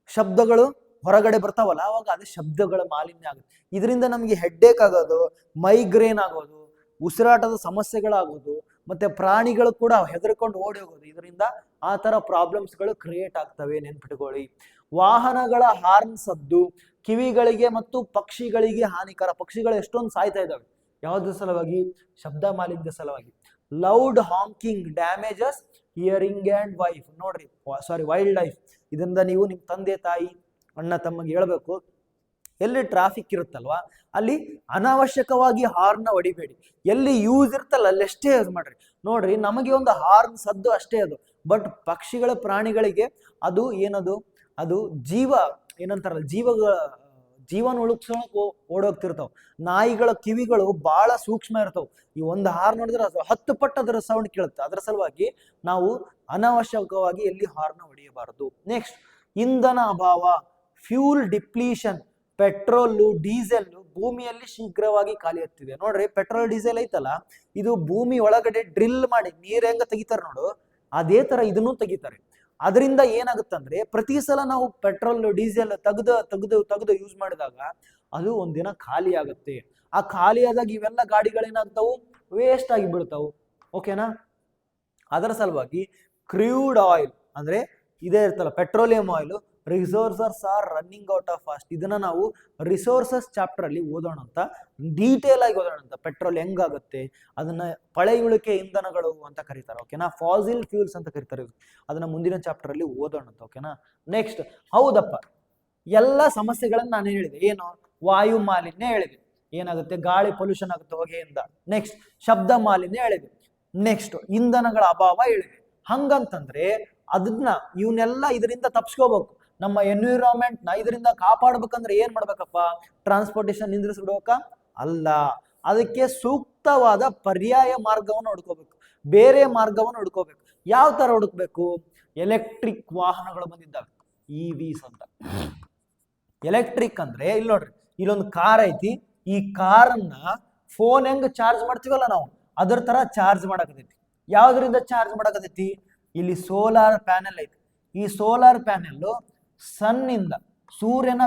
ಶಬ್ದಗಳು ಹೊರಗಡೆ ಬರ್ತಾವಲ್ಲ, ಅವಾಗ ಅದೇ ಶಬ್ದಗಳ ಮಾಲಿನ್ಯ ಆಗುತ್ತೆ. ಇದರಿಂದ ನಮ್ಗೆ ಹೆಡ್ಡೇಕ್ ಆಗೋದು, ಮೈಗ್ರೇನ್ ಆಗೋದು, ಉಸಿರಾಟದ ಸಮಸ್ಯೆಗಳಾಗೋದು, ಮತ್ತೆ ಪ್ರಾಣಿಗಳು ಕೂಡ ಹೆದರ್ಕೊಂಡು ಓಡಿ ಹೋಗೋದು. ಇದರಿಂದ ಆ ತರ ಪ್ರಾಬ್ಲಮ್ಸ್ಗಳು ಕ್ರಿಯೇಟ್ ಆಗ್ತವೆ, ನೆನ್ಪಿಟ್ಕೊಳ್ಳಿ. ವಾಹನಗಳ ಹಾರ್ನ್ ಸದ್ದು ಕಿವಿಗಳಿಗೆ ಮತ್ತು ಪಕ್ಷಿಗಳಿಗೆ ಹಾನಿಕರ. ಪಕ್ಷಿಗಳು ಎಷ್ಟೊಂದು ಸಾಯ್ತಾ ಇದ್ದಾವೆ, ಯಾವ್ದ್ರ ಸಲುವಾಗಿ, ಶಬ್ದ ಮಾಲಿನ್ಯದ ಸಲುವಾಗಿ. Loud honking damages hearing and wildlife. ಇದರಿಂದ ನೀವು ನಿಮ್ಮ ತಂದೆ ತಾಯಿ ಅಣ್ಣ ತಮ್ಮಗೆ ಹೇಳ್ಬೇಕು, ಎಲ್ಲಿ ಟ್ರಾಫಿಕ್ ಇರುತ್ತಲ್ವಾ ಅಲ್ಲಿ ಅನಾವಶ್ಯಕವಾಗಿ ಹಾರ್ನ್ ಹೊಡಿಬೇಡಿ. ಎಲ್ಲಿ ಯೂಸ್ ಇರುತ್ತಲ್ಲ ಅಲ್ಲೆಷ್ಟೇ ಯೂಸ್ ಮಾಡ್ರಿ. ನೋಡ್ರಿ, ನಮಗೆ ಒಂದು ಹಾರ್ನ್ ಸದ್ದು ಅಷ್ಟೇ ಅದು, ಬಟ್ ಪಕ್ಷಿಗಳ ಪ್ರಾಣಿಗಳಿಗೆ ಅದು ಏನದು, ಅದು ಏನಂತಾರಲ್ಲ, ಜೀವನ ಉಳಿಸೋಕ್ ಓಡೋಗ್ತಿರ್ತಾವ. ನಾಯಿಗಳ ಕಿವಿಗಳು ಬಹಳ ಸೂಕ್ಷ್ಮ ಇರ್ತಾವ. ಈ ಒಂದು ಹಾರ್ನ್ ನೋಡಿದ್ರೆ ಅದು 10 ಪಟ್ಟು ಅದರ ಸೌಂಡ್ ಕೇಳುತ್ತೆ. ಅದರ ಸಲುವಾಗಿ ನಾವು ಅನಾವಶ್ಯಕವಾಗಿ ಎಲ್ಲಿ ಹಾರ್ನ್ ಹೊಡೆಯಬಾರದು. ನೆಕ್ಸ್ಟ್, ಇಂಧನ ಅಭಾವ, ಫ್ಯೂಲ್ ಡಿಪ್ಲೀಷನ್. ಪೆಟ್ರೋಲು ಡೀಸೆಲ್ ಭೂಮಿಯಲ್ಲಿ ಶೀಘ್ರವಾಗಿ ಖಾಲಿ ಆಗ್ತಿದೆ. ನೋಡ್ರಿ, ಪೆಟ್ರೋಲ್ ಡೀಸೆಲ್ ಐತಲ್ಲ, ಇದು ಭೂಮಿ ಒಳಗಡೆ ಡ್ರಿಲ್ ಮಾಡಿ ನೀರ್ ಹೆಂಗ ತೆಗಿತಾರೆ ನೋಡು, ಅದೇ ತರ ಇದನ್ನು ತೆಗಿತಾರೆ. ಅದರಿಂದ ಏನಾಗುತ್ತಂದ್ರೆ, ಪ್ರತಿ ಸಲ ನಾವು ಪೆಟ್ರೋಲ್ ಡೀಸೆಲ್ ತೆಗೆದು ಯೂಸ್ ಮಾಡಿದಾಗ ಅದು ಒಂದಿನ ಖಾಲಿ ಆಗುತ್ತೆ. ಆ ಖಾಲಿ ಆದಾಗ ಇವೆಲ್ಲ ಗಾಡಿಗಳೇನಾಗ್ತಾವು, ವೇಸ್ಟ್ ಆಗಿ ಬೀಳ್ತಾವು. ಓಕೆನಾ. ಅದರ ಸಲುವಾಗಿ ಕ್ರೂಡ್ ಆಯಿಲ್ ಅಂದ್ರೆ ಇದೇ ಇರ್ತಲ್ಲ, petroleum oil resources R running out of fast. ಇದನ್ನ ನಾವು ರಿಸೋರ್ಸಸ್ ಚಾಪ್ಟರ್ ಅಲ್ಲಿ ಓದೋಣ ಅಂತ, ಡೀಟೇಲ್ ಆಗಿ ಓದೋಣ ಅಂತ. ಪೆಟ್ರೋಲ್ ಹೆಂಗಾಗುತ್ತೆ, ಅದನ್ನ ಪಳೆಯುಳಿಕೆ ಇಂಧನಗಳು ಅಂತ ಕರೀತಾರೆ, ಓಕೆನಾ, ಫಾಸಿಲ್ ಫ್ಯೂಲ್ಸ್ ಅಂತ ಕರೀತಾರೆ. ಅದನ್ನ ಮುಂದಿನ ಚಾಪ್ಟರ್ ಅಲ್ಲಿ ಓದೋಣ ಅಂತ, ಓಕೆನಾ. ನೆಕ್ಸ್ಟ್, ಹೌದಪ್ಪ, ಎಲ್ಲ ಸಮಸ್ಯೆಗಳನ್ನ ನಾನು ಹೇಳಿದೆ. ಏನು, ವಾಯು ಮಾಲಿನ್ಯ ಹೇಳಿದೆ, ಏನಾಗುತ್ತೆ, ಗಾಳಿ ಪೊಲ್ಯೂಷನ್ ಆಗುತ್ತೆ ಹೊಗೆಯಿಂದ. ನೆಕ್ಸ್ಟ್, ಶಬ್ದ ಮಾಲಿನ್ಯ ಹೇಳಿದೆ. ನೆಕ್ಸ್ಟ್, ಇಂಧನಗಳ ಅಭಾವ ಹೇಳಿದೆ. ಹಂಗಂತಂದ್ರೆ ಇವನ್ನೆಲ್ಲ ಇದರಿಂದ ತಪ್ಪಿಸ್ಕೋಬೇಕು. ನಮ್ಮ ಎನ್ವಿರಾನ್ಮೆಂಟ್ ನ ಇದರಿಂದ ಕಾಪಾಡ್ಬೇಕಂದ್ರೆ ಏನ್ ಮಾಡ್ಬೇಕಪ್ಪ, ಟ್ರಾನ್ಸ್ಪೋರ್ಟೇಷನ್ ನಿಂದ್ರಿಸ್ಬಿಡ್ಬೇಕ ಅಲ್ಲ, ಅದಕ್ಕೆ ಸೂಕ್ತವಾದ ಪರ್ಯಾಯ ಮಾರ್ಗವನ್ನು ಹುಡ್ಕೋಬೇಕು, ಬೇರೆ ಮಾರ್ಗವನ್ನು ಹುಡ್ಕೋಬೇಕು. ಯಾವ ತರ ಹುಡುಕ್ಬೇಕು, ಎಲೆಕ್ಟ್ರಿಕ್ ವಾಹನಗಳು ಬಂದಿದ್ದಾವೆ, ಇವಿಸ್ ಅಂತ. ಎಲೆಕ್ಟ್ರಿಕ್ ಅಂದ್ರೆ ಇಲ್ಲಿ ನೋಡ್ರಿ, ಇಲ್ಲೊಂದು ಕಾರ್ ಐತಿ, ಈ ಕಾರನ್ನ ಫೋನ್ ಹೆಂಗ್ ಚಾರ್ಜ್ ಮಾಡ್ತೀವಲ್ಲ ನಾವು, ಅದರ ತರ ಚಾರ್ಜ್ ಮಾಡಕತೈತಿ. ಯಾವ್ದ್ರಿಂದ ಚಾರ್ಜ್ ಮಾಡಕತೈತಿ, ಇಲ್ಲಿ ಸೋಲಾರ್ ಪ್ಯಾನೆಲ್ ಐತಿ. ಈ ಸೋಲಾರ್ ಪ್ಯಾನೆಲ್ ಸನ್ನಿಂದ, ಸೂರ್ಯನ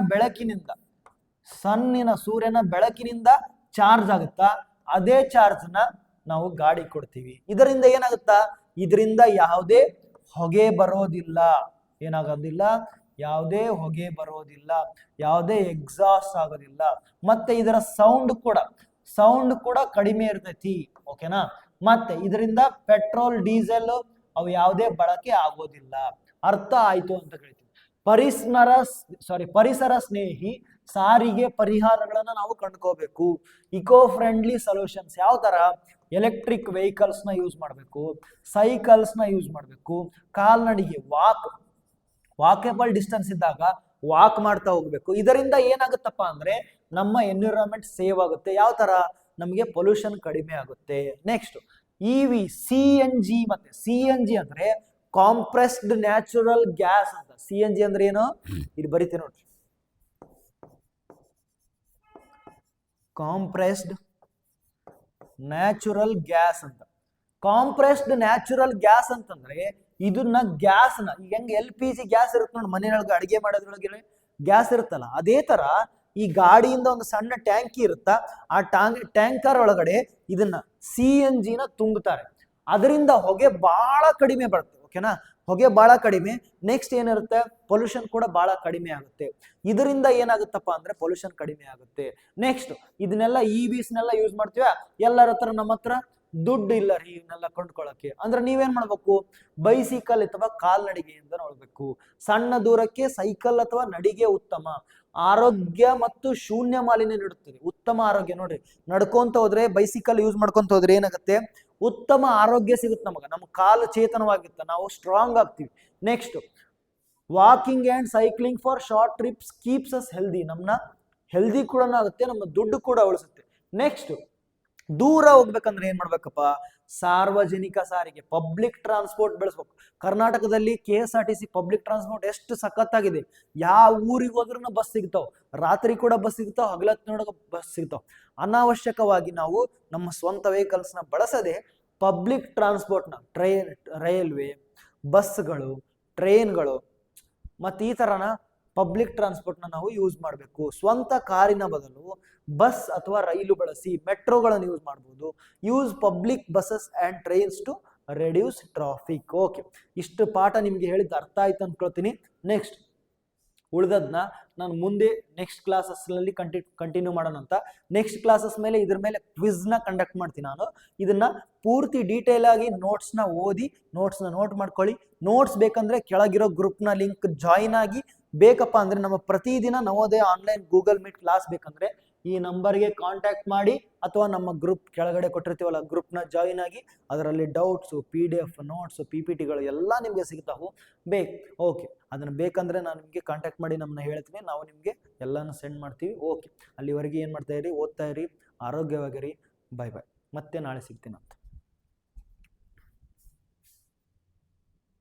ಬೆಳಕಿನಿಂದ ಚಾರ್ಜ್ ಆಗುತ್ತಾ, ಅದೇ ಚಾರ್ಜ್ ನ ನಾವು ಗಾಡಿ ಕೊಡ್ತೀವಿ. ಇದರಿಂದ ಏನಾಗುತ್ತಾ, ಇದರಿಂದ ಯಾವುದೇ ಹೊಗೆ ಬರೋದಿಲ್ಲ, ಏನಾಗೋದಿಲ್ಲ, ಯಾವುದೇ ಹೊಗೆ ಬರೋದಿಲ್ಲ, ಯಾವುದೇ ಎಕ್ಸಾಸ್ಟ್ ಆಗೋದಿಲ್ಲ. ಮತ್ತೆ ಇದರ ಸೌಂಡ್ ಕೂಡ ಕಡಿಮೆ ಇರ್ತೈತಿ, ಓಕೆನಾ. ಮತ್ತೆ ಇದರಿಂದ ಪೆಟ್ರೋಲ್, ಡೀಸೆಲ್ ಅವು ಯಾವುದೇ ಬಳಕೆ ಆಗೋದಿಲ್ಲ. ಅರ್ಥ ಆಯ್ತು ಅಂತ ಹೇಳ್ತೀವಿ. ಪರಿಸರ ಸ್ನೇಹಿ ಸಾರಿಗೆ ಪರಿಹಾರಗಳನ್ನ ನಾವು ಕಂಡುಕೋಬೇಕು. ಇಕೋ ಫ್ರೆಂಡ್ಲಿ ಸೊಲ್ಯೂಷನ್ಸ್ ಯಾವ ತರ, ಎಲೆಕ್ಟ್ರಿಕ್ ವೆಹಿಕಲ್ಸ್ ನ ಯೂಸ್ ಮಾಡಬೇಕು, ಸೈಕಲ್ಸ್ ನ ಯೂಸ್ ಮಾಡಬೇಕು, ಕಾಲ್ನಡಿಗೆ ವಾಕೇಬಲ್ ಡಿಸ್ಟೆನ್ಸ್ ಇದ್ದಾಗ ವಾಕ್ ಮಾಡ್ತಾ ಹೋಗ್ಬೇಕು. ಇದರಿಂದ ಏನಾಗುತ್ತಪ್ಪ ಅಂದ್ರೆ ನಮ್ಮ ಎನ್ವಿರಾನ್ಮೆಂಟ್ ಸೇವ್ ಆಗುತ್ತೆ. ಯಾವ ತರ, ನಮಗೆ ಪೊಲ್ಯೂಷನ್ ಕಡಿಮೆ ಆಗುತ್ತೆ. Next, EV, CNG. ಮತ್ತೆ CNG ಅಂದ್ರೆ ಕಾಂಪ್ರೆಸ್ಡ್ ನ್ಯಾಚುರಲ್ ಗ್ಯಾಸ್ ಅಂತ. CNG ಅಂದ್ರೆ ಏನು, ಇಲ್ಲಿ ಬರೀತೀನಿ ನೋಡ್ರಿ, ಕಾಂಪ್ರೆಸ್ಡ್ ನ್ಯಾಚುರಲ್ ಗ್ಯಾಸ್ ಅಂತ. ಕಾಂಪ್ರೆಸ್ಡ್ ನ್ಯಾಚುರಲ್ ಗ್ಯಾಸ್ ಅಂತಂದ್ರೆ ಇದನ್ನ ಗ್ಯಾಸ್ನ, ಈಗ ಹೆಂಗ್ LPG ಗ್ಯಾಸ್ ಇರುತ್ತೆ ನೋಡಿ, ಮನೆಯೊಳಗೆ ಅಡಿಗೆ ಮಾಡೋದ್ರೊಳಗೆ ಗ್ಯಾಸ್ ಇರುತ್ತಲ್ಲ, ಅದೇ ತರ ಈ ಗಾಡಿಯಿಂದ ಒಂದು ಸಣ್ಣ ಟ್ಯಾಂಕಿ ಇರುತ್ತಾ, ಆ ಟ್ಯಾಂಕರ್ ಒಳಗಡೆ ಇದನ್ನ CNG ನ ತುಂಬುತ್ತಾರೆ. ಅದರಿಂದ ಹೊಗೆ ಬಹಳ ಕಡಿಮೆ ಬರುತ್ತೆ, ಓಕೆನಾ, ಹೊಗೆ ಬಹಳ ಕಡಿಮೆ. ನೆಕ್ಸ್ಟ್ ಏನಿರುತ್ತೆ, ಪೊಲ್ಯೂಷನ್ ಕೂಡ ಬಹಳ ಕಡಿಮೆ ಆಗುತ್ತೆ. ಇದರಿಂದ ಏನಾಗುತ್ತಪ್ಪ ಅಂದ್ರೆ ಪೊಲ್ಯೂಷನ್ ಕಡಿಮೆ ಆಗುತ್ತೆ. ನೆಕ್ಸ್ಟ್, ಇದನ್ನೆಲ್ಲ ಇವಿಸ್ನೆಲ್ಲ ಯೂಸ್ ಮಾಡ್ತೀವ, ಎಲ್ಲರ ಹತ್ರ ನಮ್ಮ ಹತ್ರ ದುಡ್ಡು ಇಲ್ಲ ರೀ ಇವನ್ನೆಲ್ಲ ಕೊಂಡ್ಕೊಳ್ಳಕ್ಕೆ ಅಂದ್ರೆ ನೀವೇನ್ ಮಾಡ್ಬೇಕು, ಬೈಸಿಕಲ್ ಅಥವಾ ಕಾಲ್ನಡಿಗೆಯಿಂದ ನೋಡ್ಬೇಕು. ಸಣ್ಣ ದೂರಕ್ಕೆ ಸೈಕಲ್ ಅಥವಾ ನಡಿಗೆ ಉತ್ತಮ, ಆರೋಗ್ಯ ಮತ್ತು ಶೂನ್ಯ ಮಾಲಿನ್ಯ ನೀಡುತ್ತದೆ. ಉತ್ತಮ ಆರೋಗ್ಯ ನೋಡ್ರಿ, ನಡ್ಕೊಂತ ಹೋದ್ರೆ, ಬೈಸಿಕಲ್ ಯೂಸ್ ಮಾಡ್ಕೊಂತ ಹೋದ್ರೆ ಏನಾಗುತ್ತೆ, ಉತ್ತಮ ಆರೋಗ್ಯ ಸಿಗುತ್ತೆ ನಮಗ, ನಮ್ಮ ಕಾಲು ಚೇತನವಾಗಿರುತ್ತೆ, ನಾವು ಸ್ಟ್ರಾಂಗ್ ಆಗ್ತೀವಿ. Next, walking and cycling for short trips keeps us healthy, ನಮ್ಮನ್ನ ಹೆಲ್ದಿ ಕೂಡ ಆಗುತ್ತೆ, ನಮ್ಮ ದುಡ್ಡು ಕೂಡ ಉಳಿಸುತ್ತೆ. ನೆಕ್ಸ್ಟ್, ದೂರ ಹೋಗ್ಬೇಕಂದ್ರೆ ಏನ್ ಮಾಡ್ಬೇಕಪ್ಪ, ಸಾರ್ವಜನಿಕ ಸಾರಿಗೆ, ಪಬ್ಲಿಕ್ ಟ್ರಾನ್ಸ್ಪೋರ್ಟ್ ಬೆಳೆಸ್ಬೇಕು. ಕರ್ನಾಟಕದಲ್ಲಿ KSRTC ಪಬ್ಲಿಕ್ ಟ್ರಾನ್ಸ್ಪೋರ್ಟ್ ಎಷ್ಟು ಸಖತ್ತಾಗಿದೆ. ಯಾವ ಊರಿಗೆ ಹೋದ್ರೂ ಬಸ್ ಸಿಗ್ತಾವ, ರಾತ್ರಿ ಕೂಡ ಬಸ್ ಸಿಗ್ತಾವ, ಹಗಲತ್ತಿನೊಳಗ ಬಸ್ ಸಿಗ್ತಾವ. ಅನಾವಶ್ಯಕವಾಗಿ ನಾವು ನಮ್ಮ ಸ್ವಂತ ವೆಹಿಕಲ್ಸ್ ನ ಬಳಸದೆ ಪಬ್ಲಿಕ್ ಟ್ರಾನ್ಸ್ಪೋರ್ಟ್ ನ, ರೈಲ್ವೆ, ಬಸ್ಗಳು, ಟ್ರೈನ್ಗಳು ಮತ್ತೆ ಈ ತರನ ಪಬ್ಲಿಕ್ ಟ್ರಾನ್ಸ್ಪೋರ್ಟ್ ನ ನಾವು ಯೂಸ್ ಮಾಡಬೇಕು. ಸ್ವಂತ ಕಾರಿನ ಬದಲು ಬಸ್ ಅಥವಾ ರೈಲು ಬಳಸಿ, ಮೆಟ್ರೋಗಳನ್ನು ಯೂಸ್ ಮಾಡಬಹುದು. Use public buses and trains to reduce traffic. Okay, ಇಷ್ಟು ಪಾಠ ನಿಮ್ಗೆ ಹೇಳಿದ್ದು ಅರ್ಥ ಆಯ್ತು ಅನ್ಕೊಳ್ತೀನಿ. ನೆಕ್ಸ್ಟ್ ಉಳಿದದ್ನ ನಾನು ಮುಂದೆ ನೆಕ್ಸ್ಟ್ ಕ್ಲಾಸಸ್ ಅಲ್ಲಿ ಕಂಟಿನ್ಯೂ ಮಾಡೋಣ ಅಂತ. ನೆಕ್ಸ್ಟ್ ಕ್ಲಾಸಸ್ ಮೇಲೆ ಇದ್ರ ಮೇಲೆ ಕ್ವಿಜ್ ನ ಕಂಡಕ್ಟ್ ಮಾಡ್ತೀನಿ ನಾನು. ಇದನ್ನ ಪೂರ್ತಿ ಡೀಟೇಲ್ ಆಗಿ ನೋಟ್ಸ್ ನ ಓದಿ, ನೋಟ್ಸ್ ನ ನೋಟ್ ಮಾಡ್ಕೊಳ್ಳಿ. ನೋಟ್ಸ್ ಬೇಕಂದ್ರೆ ಕೆಳಗಿರೋ ಗ್ರೂಪ್ ನ ಲಿಂಕ್ ಜಾಯಿನ್ ಆಗಿ, ಬೇಕಪ್ಪ ಅಂದ್ರೆ ನಮ್ಮ ಪ್ರತಿದಿನ Navodaya online Google meet class ಬೇಕಂದ್ರೆ ಈ ನಂಬರ್ಗೆ ಕಾಂಟ್ಯಾಕ್ಟ್ ಮಾಡಿ, ಅಥವಾ ನಮ್ಮ ಗ್ರೂಪ್ ಕೆಳಗಡೆ ಕೊಟ್ಟಿರ್ತೀವಲ್ಲ ಗ್ರೂಪ್ ನ ಜಾಯಿನ್ ಆಗಿ, ಅದರಲ್ಲಿ ಡೌಟ್ಸು, PDF ನೋಟ್ಸ್, PPTಗಳು ಎಲ್ಲ ನಿಮ್ಗೆ ಸಿಗ್ತಾವು. ಓಕೆ, ಅದನ್ನ ಬೇಕಂದ್ರೆ ನಾನು ನಿಮ್ಗೆ ಕಾಂಟ್ಯಾಕ್ಟ್ ಮಾಡಿ ನಮ್ಮನ್ನ ಹೇಳ್ತೀನಿ, ನಾವು ನಿಮ್ಗೆ ಎಲ್ಲಾನು ಸೆಂಡ್ ಮಾಡ್ತೀವಿ. ಓಕೆ, ಅಲ್ಲಿವರೆಗೆ ಏನ್ ಮಾಡ್ತಾ ಇರಿ, ಓದ್ತಾ ಇರಿ, ಆರೋಗ್ಯವಾಗಿರಿ. ಬಾಯ್ ಬಾಯ್, ಮತ್ತೆ ನಾಳೆ ಸಿಗ್ತೀನಿ ಅಂತ.